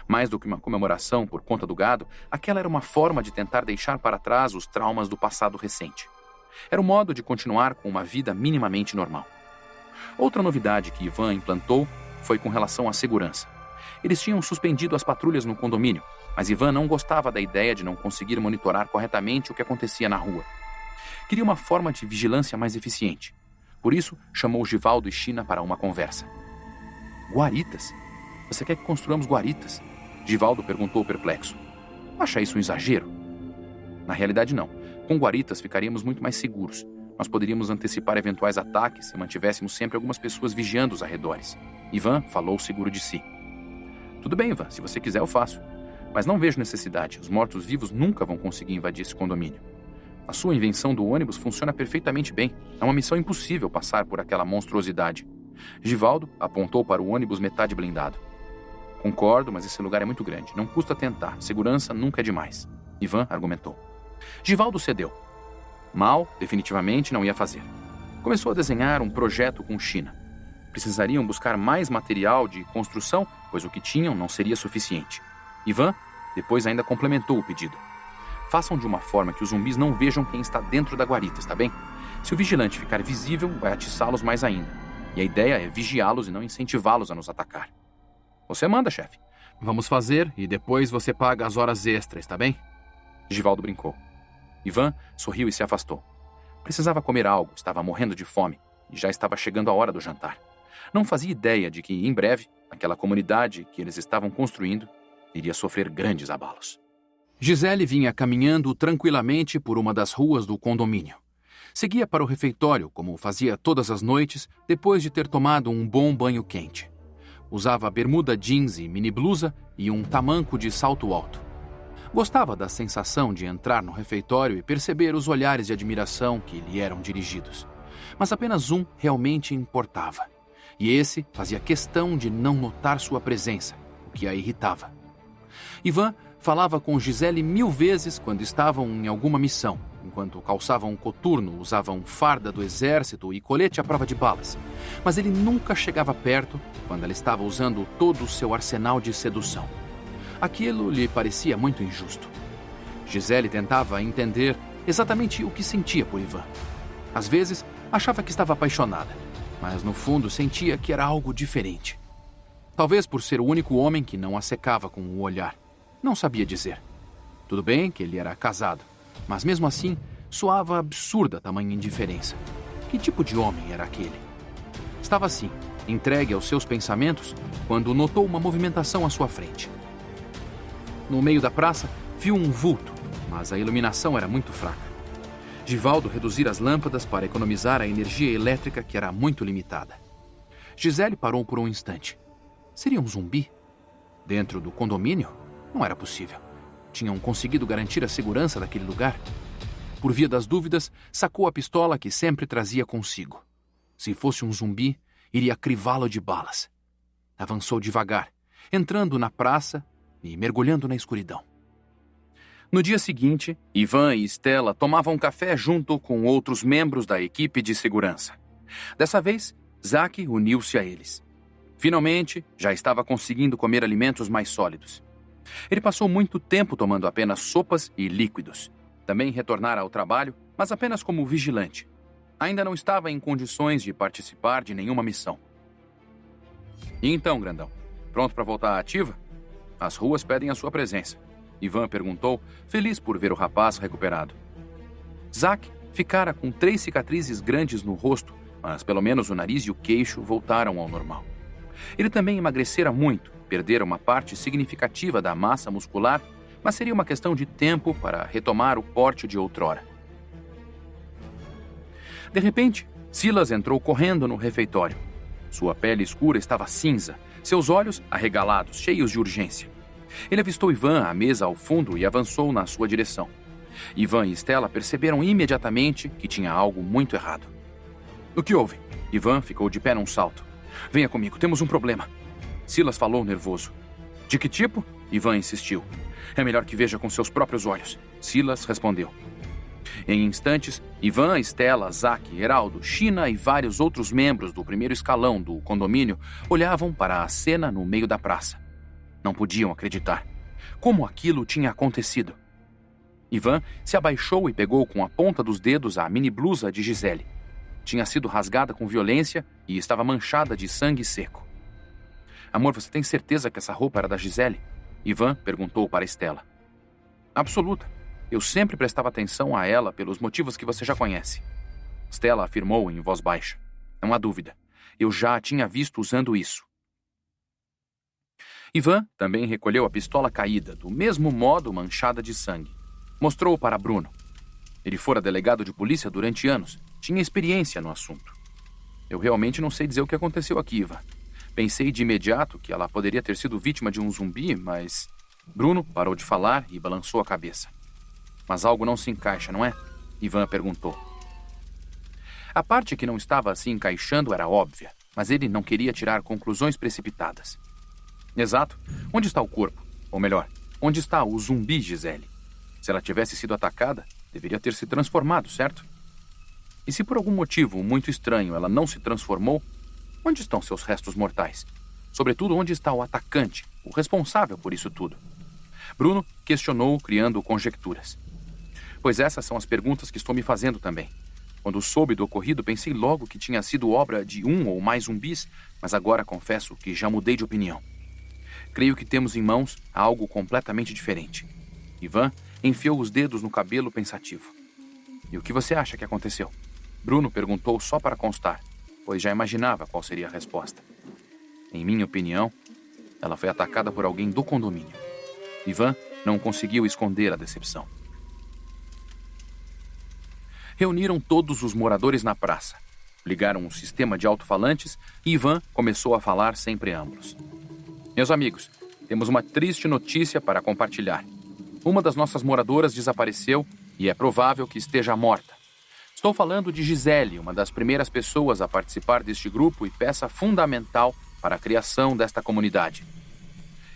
B: Mais do que uma comemoração por conta do gado, aquela era uma forma de tentar deixar para trás os traumas do passado recente. Era um modo de continuar com uma vida minimamente normal. Outra novidade que Ivan implantou foi com relação à segurança. Eles tinham suspendido as patrulhas no condomínio, mas Ivan não gostava da ideia de não conseguir monitorar corretamente o que acontecia na rua. Queria uma forma de vigilância mais eficiente. Por isso, chamou Givaldo e China para uma conversa. Guaritas? Você quer que construamos guaritas? Givaldo perguntou perplexo. Acha isso um exagero? Na realidade, não. Com guaritas ficaríamos muito mais seguros. Nós poderíamos antecipar eventuais ataques se mantivéssemos sempre algumas pessoas vigiando os arredores. Ivan falou seguro de si. Tudo bem, Ivan, se você quiser eu faço. Mas não vejo necessidade. Os mortos-vivos nunca vão conseguir invadir esse condomínio. A sua invenção do ônibus funciona perfeitamente bem. É uma missão impossível passar por aquela monstruosidade. Givaldo apontou para o ônibus metade blindado. Concordo, mas esse lugar é muito grande. Não custa tentar. Segurança nunca é demais. Ivan argumentou. Givaldo cedeu. Mal, definitivamente, não ia fazer. Começou a desenhar um projeto com China. Precisariam buscar mais material de construção, pois o que tinham não seria suficiente. Ivan depois ainda complementou o pedido. Façam de uma forma que os zumbis não vejam quem está dentro da guarita, está bem? Se o vigilante ficar visível, vai atiçá-los mais ainda. E a ideia é vigiá-los e não incentivá-los a nos atacar. Você manda, chefe. Vamos fazer e depois você paga as horas extras, está bem? Givaldo brincou. Ivan sorriu e se afastou. Precisava comer algo, estava morrendo de fome e já estava chegando a hora do jantar. Não fazia ideia de que, em breve, aquela comunidade que eles estavam construindo iria sofrer grandes abalos. Gisele vinha caminhando tranquilamente por uma das ruas do condomínio. Seguia para o refeitório, como fazia todas as noites, depois de ter tomado um bom banho quente. Usava bermuda jeans e mini blusa e um tamanco de salto alto. Gostava da sensação de entrar no refeitório e perceber os olhares de admiração que lhe eram dirigidos. Mas apenas um realmente importava. E esse fazia questão de não notar sua presença, o que a irritava. Ivan falava com Gisele 1000 vezes quando estavam em alguma missão, enquanto calçavam um coturno, usavam farda do exército e colete à prova de balas. Mas ele nunca chegava perto quando ela estava usando todo o seu arsenal de sedução. Aquilo lhe parecia muito injusto. Gisele tentava entender exatamente o que sentia por Ivan. Às vezes, achava que estava apaixonada, mas no fundo sentia que era algo diferente. Talvez por ser o único homem que não a secava com o olhar. Não sabia dizer. Tudo bem que ele era casado, mas mesmo assim soava absurda tamanha indiferença. Que tipo de homem era aquele? Estava assim, entregue aos seus pensamentos, quando notou uma movimentação à sua frente. No meio da praça, viu um vulto, mas a iluminação era muito fraca. Givaldo reduzira as lâmpadas para economizar a energia elétrica, que era muito limitada. Gisele parou por um instante. Seria um zumbi? Dentro do condomínio? Não era possível. Tinham conseguido garantir a segurança daquele lugar? Por via das dúvidas, sacou a pistola que sempre trazia consigo. Se fosse um zumbi, iria crivá-lo de balas. Avançou devagar, entrando na praça e mergulhando na escuridão. No dia seguinte, Ivan e Stella tomavam café junto com outros membros da equipe de segurança. Dessa vez, Zack uniu-se a eles. Finalmente, já estava conseguindo comer alimentos mais sólidos. Ele passou muito tempo tomando apenas sopas e líquidos. Também retornara ao trabalho, mas apenas como vigilante. Ainda não estava em condições de participar de nenhuma missão. E então, grandão, pronto para voltar à ativa? As ruas pedem a sua presença. Ivan perguntou, feliz por ver o rapaz recuperado. Zack ficara com 3 cicatrizes grandes no rosto, mas pelo menos o nariz e o queixo voltaram ao normal. Ele também emagrecera muito, perdera uma parte significativa da massa muscular, mas seria uma questão de tempo para retomar o porte de outrora. De repente, Silas entrou correndo no refeitório. Sua pele escura estava cinza, seus olhos arregalados, cheios de urgência. Ele avistou Ivan à mesa ao fundo e avançou na sua direção. Ivan e Stella perceberam imediatamente que tinha algo muito errado. O que houve? Ivan ficou de pé num salto. Venha comigo, temos um problema. Silas falou nervoso. De que tipo? Ivan insistiu. É melhor que veja com seus próprios olhos. Silas respondeu. Em instantes, Ivan, Stella, Zack, Heraldo, China e vários outros membros do primeiro escalão do condomínio olhavam para a cena no meio da praça. Não podiam acreditar. Como aquilo tinha acontecido? Ivan se abaixou e pegou com a ponta dos dedos a mini blusa de Gisele. Tinha sido rasgada com violência e estava manchada de sangue seco. Amor, você tem certeza que essa roupa era da Gisele? Ivan perguntou para Stella. Absoluta. Eu sempre prestava atenção a ela pelos motivos que você já conhece. Stella afirmou em voz baixa. Não há dúvida. Eu já a tinha visto usando isso. Ivan também recolheu a pistola caída, do mesmo modo manchada de sangue. Mostrou para Bruno. Ele fora delegado de polícia durante anos. Tinha experiência no assunto. Eu realmente não sei dizer o que aconteceu aqui, Ivan. Pensei de imediato que ela poderia ter sido vítima de um zumbi, mas... Bruno parou de falar e balançou a cabeça. Mas algo não se encaixa, não é? Ivan perguntou. A parte que não estava se encaixando era óbvia, mas ele não queria tirar conclusões precipitadas. Exato. Onde está o corpo? Ou melhor, onde está o zumbi, Gisele? Se ela tivesse sido atacada, deveria ter se transformado, certo? E se por algum motivo muito estranho ela não se transformou, onde estão seus restos mortais? Sobretudo, onde está o atacante, o responsável por isso tudo? Bruno questionou, criando conjecturas. Pois essas são as perguntas que estou me fazendo também. Quando soube do ocorrido, pensei logo que tinha sido obra de um ou mais zumbis, mas agora confesso que já mudei de opinião. Creio que temos em mãos algo completamente diferente. Ivan enfiou os dedos no cabelo pensativo. E o que você acha que aconteceu? Bruno perguntou só para constar, pois já imaginava qual seria a resposta. Em minha opinião, ela foi atacada por alguém do condomínio. Ivan não conseguiu esconder a decepção. Reuniram todos os moradores na praça. Ligaram o sistema de alto-falantes e Ivan começou a falar sem preâmbulos. Meus amigos, temos uma triste notícia para compartilhar. Uma das nossas moradoras desapareceu e é provável que esteja morta. Estou falando de Gisele, uma das primeiras pessoas a participar deste grupo e peça fundamental para a criação desta comunidade.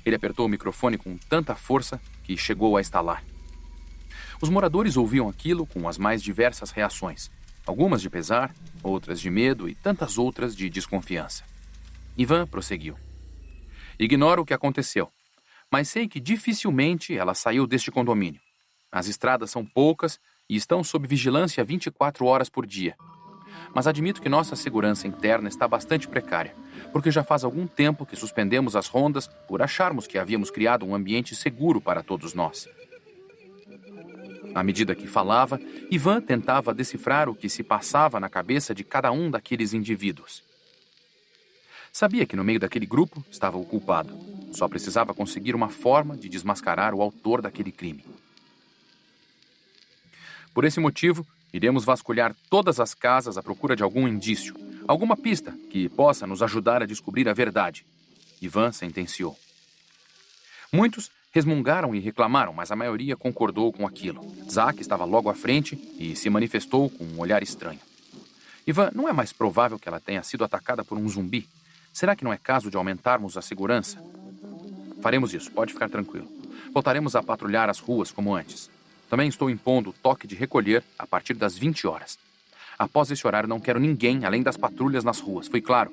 B: Ele apertou o microfone com tanta força que chegou a estalar. Os moradores ouviam aquilo com as mais diversas reações, algumas de pesar, outras de medo e tantas outras de desconfiança. Ivan prosseguiu. Ignoro o que aconteceu, mas sei que dificilmente ela saiu deste condomínio. As estradas são poucas e estão sob vigilância 24 horas por dia. Mas admito que nossa segurança interna está bastante precária, porque já faz algum tempo que suspendemos as rondas por acharmos que havíamos criado um ambiente seguro para todos nós. À medida que falava, Ivan tentava decifrar o que se passava na cabeça de cada um daqueles indivíduos. Sabia que no meio daquele grupo estava o culpado. Só precisava conseguir uma forma de desmascarar o autor daquele crime. Por esse motivo, iremos vasculhar todas as casas à procura de algum indício, alguma pista que possa nos ajudar a descobrir a verdade. Ivan sentenciou. Muitos resmungaram e reclamaram, mas a maioria concordou com aquilo. Zack estava logo à frente e se manifestou com um olhar estranho. Ivan, não é mais provável que ela tenha sido atacada por um zumbi? Será que não é caso de aumentarmos a segurança? Faremos isso, pode ficar tranquilo. Voltaremos a patrulhar as ruas como antes. Também estou impondo o toque de recolher a partir das 20 horas. Após esse horário não quero ninguém além das patrulhas nas ruas, foi claro?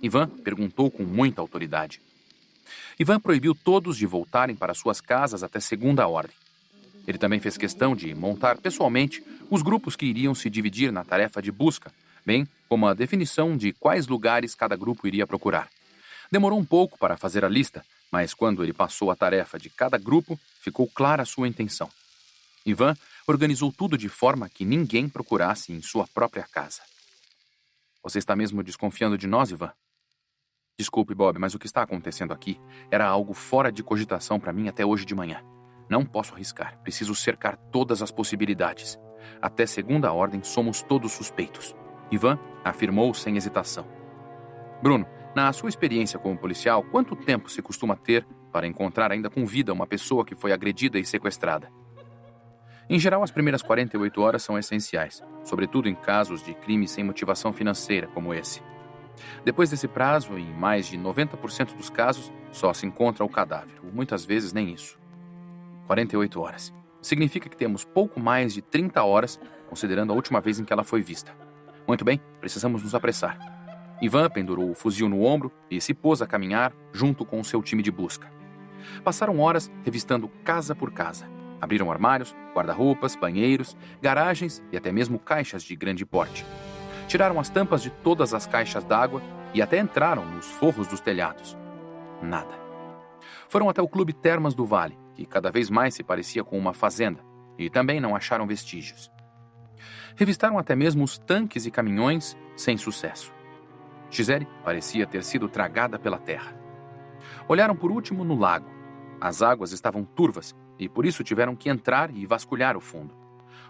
B: Ivan perguntou com muita autoridade. Ivan proibiu todos de voltarem para suas casas até segunda ordem. Ele também fez questão de montar pessoalmente os grupos que iriam se dividir na tarefa de busca, bem como a definição de quais lugares cada grupo iria procurar. Demorou um pouco para fazer a lista, mas quando ele passou a tarefa de cada grupo, ficou clara a sua intenção. Ivan organizou tudo de forma que ninguém procurasse em sua própria casa. Você está mesmo desconfiando de nós, Ivan? Desculpe, Bob, mas o que está acontecendo aqui era algo fora de cogitação para mim até hoje de manhã. Não posso arriscar. Preciso cercar todas as possibilidades. Até segunda ordem, somos todos suspeitos. Ivan afirmou sem hesitação. Bruno, na sua experiência como policial, quanto tempo se costuma ter para encontrar ainda com vida uma pessoa que foi agredida e sequestrada? Em geral, as primeiras 48 horas são essenciais, sobretudo em casos de crime sem motivação financeira como esse. Depois desse prazo, em mais de 90% dos casos, só se encontra o cadáver, ou muitas vezes nem isso. 48 horas. Significa que temos pouco mais de 30 horas, considerando a última vez em que ela foi vista. Muito bem, precisamos nos apressar. Ivan pendurou o fuzil no ombro e se pôs a caminhar junto com o seu time de busca. Passaram horas revistando casa por casa. Abriram armários, guarda-roupas, banheiros, garagens e até mesmo caixas de grande porte. Tiraram as tampas de todas as caixas d'água e até entraram nos forros dos telhados. Nada. Foram até o Clube Termas do Vale, que cada vez mais se parecia com uma fazenda, e também não acharam vestígios. Revistaram até mesmo os tanques e caminhões, sem sucesso. Gisele parecia ter sido tragada pela terra. Olharam por último no lago. As águas estavam turvas e por isso tiveram que entrar e vasculhar o fundo.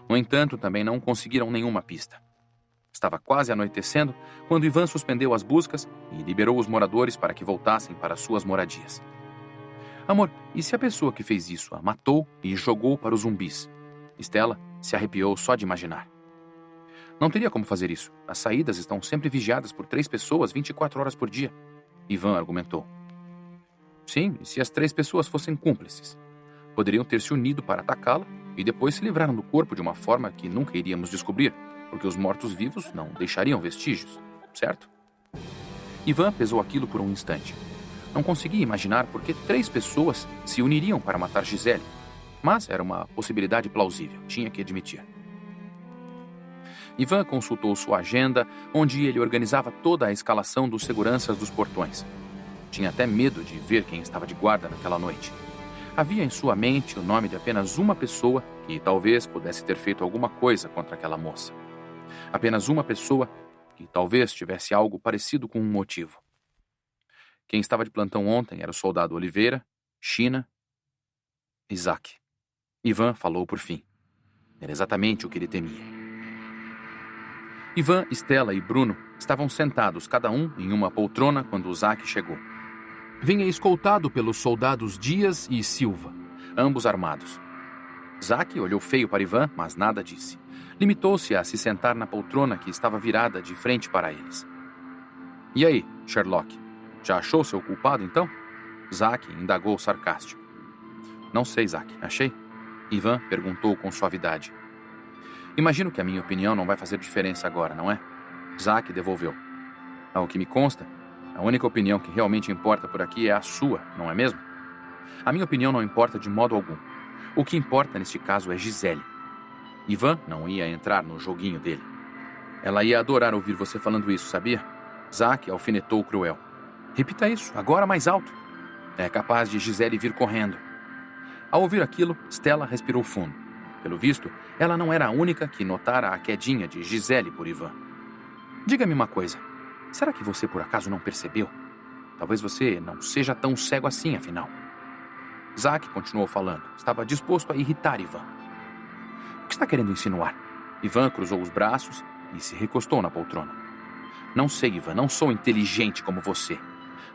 B: No entanto, também não conseguiram nenhuma pista. Estava quase anoitecendo quando Ivan suspendeu as buscas e liberou os moradores para que voltassem para suas moradias. Amor, e se a pessoa que fez isso a matou e jogou para os zumbis? Stella se arrepiou só de imaginar. Não teria como fazer isso. As saídas estão sempre vigiadas por 3 pessoas 24 horas por dia. Ivan argumentou. Sim, e se as 3 pessoas fossem cúmplices? Poderiam ter se unido para atacá-la e depois se livraram do corpo de uma forma que nunca iríamos descobrir, porque os mortos-vivos não deixariam vestígios, certo? Ivan pesou aquilo por um instante. Não conseguia imaginar por que 3 pessoas se uniriam para matar Gisele, mas era uma possibilidade plausível, tinha que admitir. Ivan consultou sua agenda, onde ele organizava toda a escalação dos seguranças dos portões. Tinha até medo de ver quem estava de guarda naquela noite. Havia em sua mente o nome de apenas uma pessoa que talvez pudesse ter feito alguma coisa contra aquela moça. Apenas uma pessoa que talvez tivesse algo parecido com um motivo. Quem estava de plantão ontem era o soldado Oliveira, China e Zack. Ivan falou por fim. Era exatamente o que ele temia. Ivan, Stella e Bruno estavam sentados, cada um em uma poltrona, quando Zack chegou. Vinha escoltado pelos soldados Dias e Silva, ambos armados. Zack olhou feio para Ivan, mas nada disse. Limitou-se a se sentar na poltrona que estava virada de frente para eles. E aí, Sherlock? Já achou seu culpado, então? Zack indagou sarcástico. Não sei, Zack. Achei? Ivan perguntou com suavidade. Imagino que a minha opinião não vai fazer diferença agora, não é? Zack devolveu. Ao que me consta, a única opinião que realmente importa por aqui é a sua, não é mesmo? A minha opinião não importa de modo algum. O que importa neste caso é Gisele. Ivan não ia entrar no joguinho dele. Ela ia adorar ouvir você falando isso, sabia? Zack alfinetou o cruel. Repita isso, agora mais alto. É capaz de Gisele vir correndo. Ao ouvir aquilo, Stella respirou fundo. Pelo visto, ela não era a única que notara a quedinha de Gisele por Ivan. Diga-me uma coisa. Será que você por acaso não percebeu? Talvez você não seja tão cego assim, afinal. Zack continuou falando. Estava disposto a irritar Ivan. O que está querendo insinuar? Ivan cruzou os braços e se recostou na poltrona. Não sei, Ivan, não sou inteligente como você.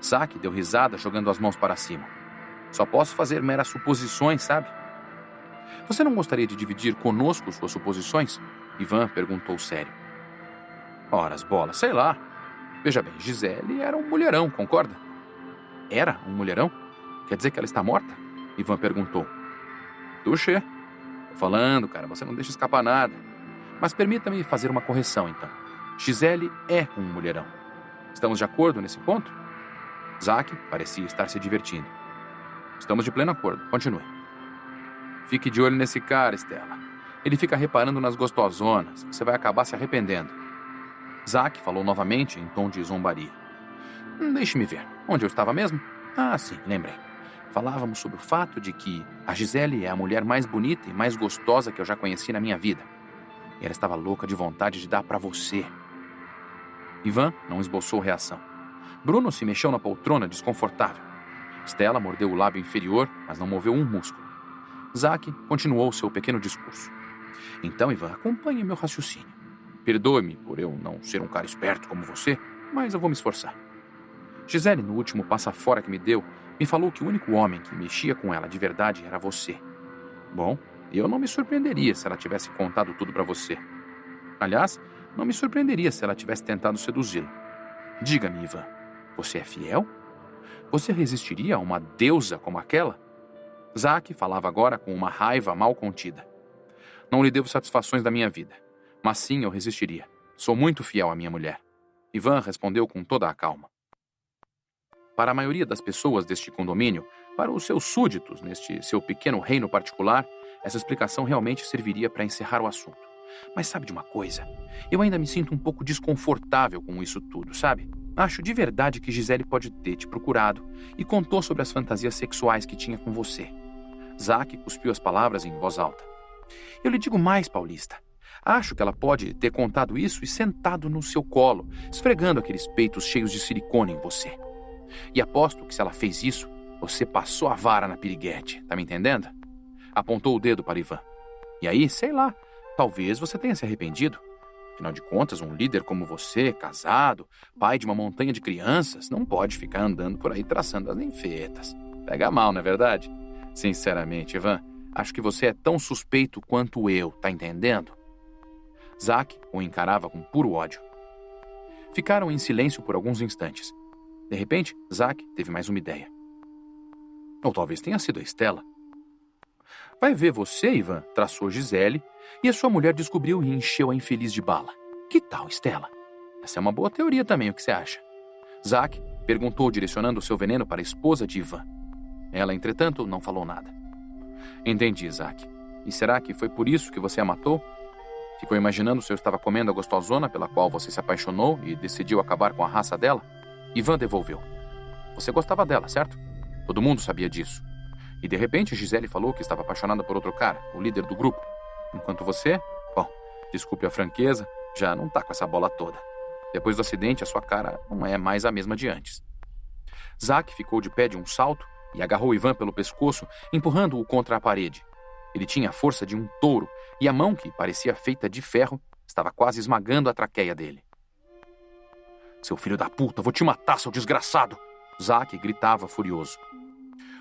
B: Zack deu risada jogando as mãos para cima. Só posso fazer meras suposições, sabe? Você não gostaria de dividir conosco suas suposições? Ivan perguntou sério. Ora, as bolas, sei lá. Veja bem, Gisele era um mulherão, concorda? Era um mulherão? Quer dizer que ela está morta? Ivan perguntou. Touché. Tô falando, cara, você não deixa escapar nada. Mas permita-me fazer uma correção, então. Gisele é um mulherão. Estamos de acordo nesse ponto? Zack parecia estar se divertindo. Estamos de pleno acordo. Continue. Fique de olho nesse cara, Stella. Ele fica reparando nas gostosonas. Você vai acabar se arrependendo. Zack falou novamente em tom de zombaria. Deixe-me ver. Onde eu estava mesmo? Ah, sim, lembrei. Falávamos sobre o fato de que a Gisele é a mulher mais bonita e mais gostosa que eu já conheci na minha vida. E ela estava louca de vontade de dar para você. Ivan não esboçou reação. Bruno se mexeu na poltrona desconfortável. Stella mordeu o lábio inferior, mas não moveu um músculo. Zack continuou seu pequeno discurso. Então, Ivan, acompanhe meu raciocínio. Perdoe-me por eu não ser um cara esperto como você, mas eu vou me esforçar. Gisele, no último passa-fora que me deu, me falou que o único homem que mexia com ela de verdade era você. Bom, eu não me surpreenderia se ela tivesse contado tudo para você. Aliás, não me surpreenderia se ela tivesse tentado seduzi-lo. Diga-me, Ivan, você é fiel? Você resistiria a uma deusa como aquela? Zack falava agora com uma raiva mal contida. Não lhe devo satisfações da minha vida, mas sim eu resistiria. Sou muito fiel à minha mulher. Ivan respondeu com toda a calma. Para a maioria das pessoas deste condomínio, para os seus súditos neste seu pequeno reino particular, essa explicação realmente serviria para encerrar o assunto. Mas sabe de uma coisa? Eu ainda me sinto um pouco desconfortável com isso tudo, sabe? Acho de verdade que Gisele pode ter te procurado e contou sobre as fantasias sexuais que tinha com você. Zack cuspiu as palavras em voz alta. Eu lhe digo mais, Paulista. Acho que ela pode ter contado isso e sentado no seu colo, esfregando aqueles peitos cheios de silicone em você. E aposto que se ela fez isso, você passou a vara na piriguete, tá me entendendo? Apontou o dedo para Ivan. E aí, sei lá, talvez você tenha se arrependido. Afinal de contas, um líder como você, casado, pai de uma montanha de crianças, não pode ficar andando por aí traçando as ninfetas. Pega mal, não é verdade? Sinceramente, Ivan, acho que você é tão suspeito quanto eu, tá entendendo? Zack o encarava com puro ódio. Ficaram em silêncio por alguns instantes. De repente, Zack teve mais uma ideia. Ou talvez tenha sido a Stella. Vai ver você, Ivan, traçou Gisele, e a sua mulher descobriu e encheu a infeliz de bala. Que tal, Stella? Essa é uma boa teoria também, o que você acha? Zack perguntou, direcionando seu veneno para a esposa de Ivan. Ela, entretanto, não falou nada. Entendi, Zack. E será que foi por isso que você a matou? Ficou imaginando se eu estava comendo a gostosona pela qual você se apaixonou e decidiu acabar com a raça dela? Ivan devolveu. Você gostava dela, certo? Todo mundo sabia disso. E de repente Gisele falou que estava apaixonada por outro cara, o líder do grupo. Enquanto você, bom, desculpe a franqueza, já não tá com essa bola toda. Depois do acidente, a sua cara não é mais a mesma de antes. Zack ficou de pé de um salto e agarrou Ivan pelo pescoço, empurrando-o contra a parede. Ele tinha a força de um touro e a mão, que parecia feita de ferro, Estava quase esmagando a traqueia dele. Seu filho da puta, vou te matar, seu desgraçado! Zack gritava furioso.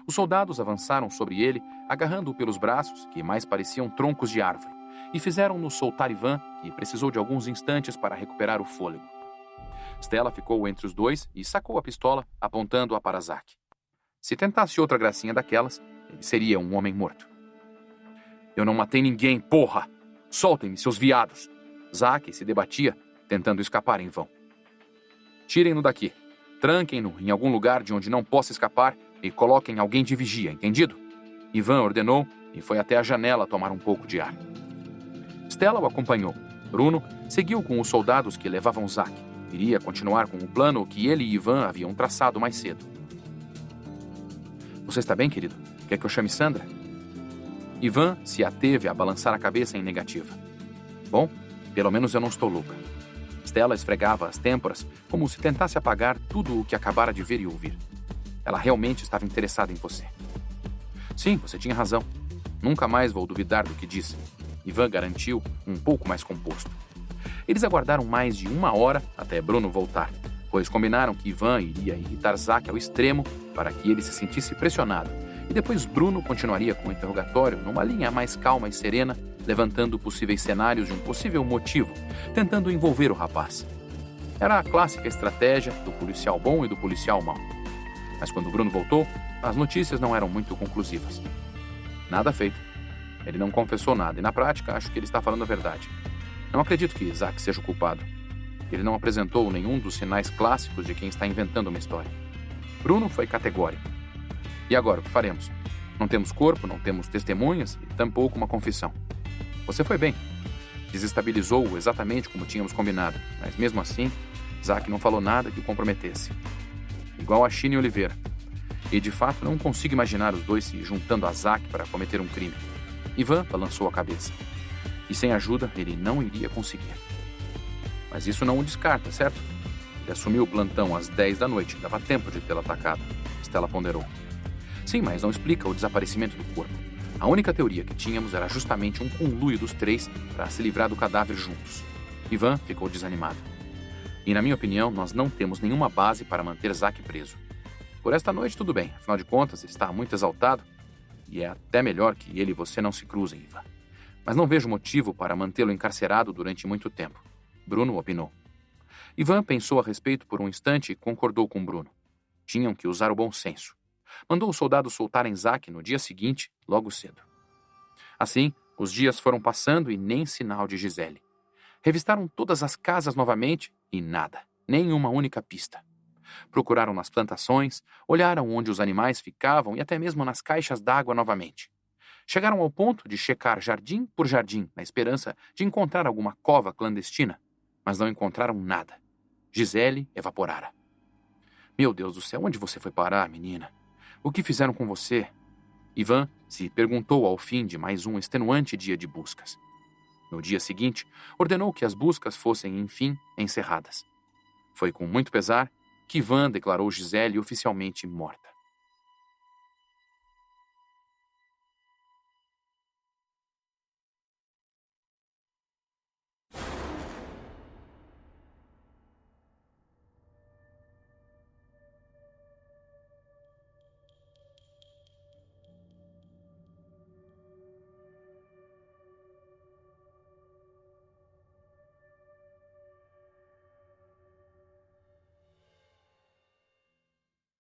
B: Os soldados avançaram sobre ele, agarrando-o pelos braços, que mais pareciam troncos de árvore, e fizeram-no soltar Ivan, que precisou de alguns instantes para recuperar o fôlego. Stella ficou entre os dois e sacou a pistola, apontando-a para Zack. Se tentasse outra gracinha daquelas, ele seria um homem morto. Eu não matei ninguém, porra! Soltem-me, seus viados! Zack se debatia, tentando escapar em vão. Tirem-no daqui. Tranquem-no em algum lugar de onde não possa escapar e coloquem alguém de vigia, entendido? Ivan ordenou e foi até a janela tomar um pouco de ar. Stella o acompanhou. Bruno seguiu com os soldados que levavam Zack. Iria continuar com o plano que ele e Ivan haviam traçado mais cedo. Você está bem, querido? Quer que eu chame Sandra? Ivan se ateve a balançar a cabeça em negativa. Bom, pelo menos eu não estou louca. Stella esfregava as têmporas como se tentasse apagar tudo o que acabara de ver e ouvir. Ela realmente estava interessada em você. Sim, você tinha razão. Nunca mais vou duvidar do que disse. Ivan garantiu, um pouco mais composto. Eles aguardaram mais de 1 hora até Bruno voltar, pois combinaram que Ivan iria irritar Zack ao extremo para que ele se sentisse pressionado, e depois Bruno continuaria com o interrogatório numa linha mais calma e serena, levantando possíveis cenários de um possível motivo, tentando envolver o rapaz. Era a clássica estratégia do policial bom e do policial mau. Mas quando Bruno voltou, as notícias não eram muito conclusivas. Nada feito. Ele não confessou nada e, na prática, acho que ele está falando a verdade. Não acredito que Zack seja o culpado. Ele não apresentou nenhum dos sinais clássicos de quem está inventando uma história. Bruno foi categórico. E agora, o que faremos? Não temos corpo, não temos testemunhas e tampouco uma confissão. Você foi bem. Desestabilizou-o exatamente como tínhamos combinado, mas mesmo assim, Zack não falou nada que o comprometesse. Igual a China e Oliveira. E de fato não consigo imaginar os dois se juntando a Zack para cometer um crime. Ivan balançou a cabeça. E sem ajuda, ele não iria conseguir. Mas isso não o descarta, certo? Ele assumiu o plantão às 10 da noite. Dava tempo de tê-lo atacado. Stella ponderou. Sim, mas não explica o desaparecimento do corpo. A única teoria que tínhamos era justamente um conluio dos 3 para se livrar do cadáver juntos. Ivan ficou desanimado. E na minha opinião, nós não temos nenhuma base para manter Zack preso. Por esta noite, tudo bem. Afinal de contas, ele está muito exaltado. E é até melhor que ele e você não se cruzem, Ivan. Mas não vejo motivo para mantê-lo encarcerado durante muito tempo. Bruno opinou. Ivan pensou a respeito por um instante e concordou com Bruno. Tinham que usar o bom senso. Mandou os soldados soltarem Zack no dia seguinte, logo cedo. Assim, os dias foram passando e nem sinal de Gisele. Revistaram todas as casas novamente e nada, nem uma única pista. Procuraram nas plantações, olharam onde os animais ficavam e até mesmo nas caixas d'água novamente. Chegaram ao ponto de checar jardim por jardim, na esperança de encontrar alguma cova clandestina, mas não encontraram nada. Gisele evaporara. Meu Deus do céu, onde você foi parar, menina? O que fizeram com você? Ivan se perguntou ao fim de mais um extenuante dia de buscas. No dia seguinte, ordenou que as buscas fossem, enfim, encerradas. Foi com muito pesar que Ivan declarou Gisele oficialmente morta.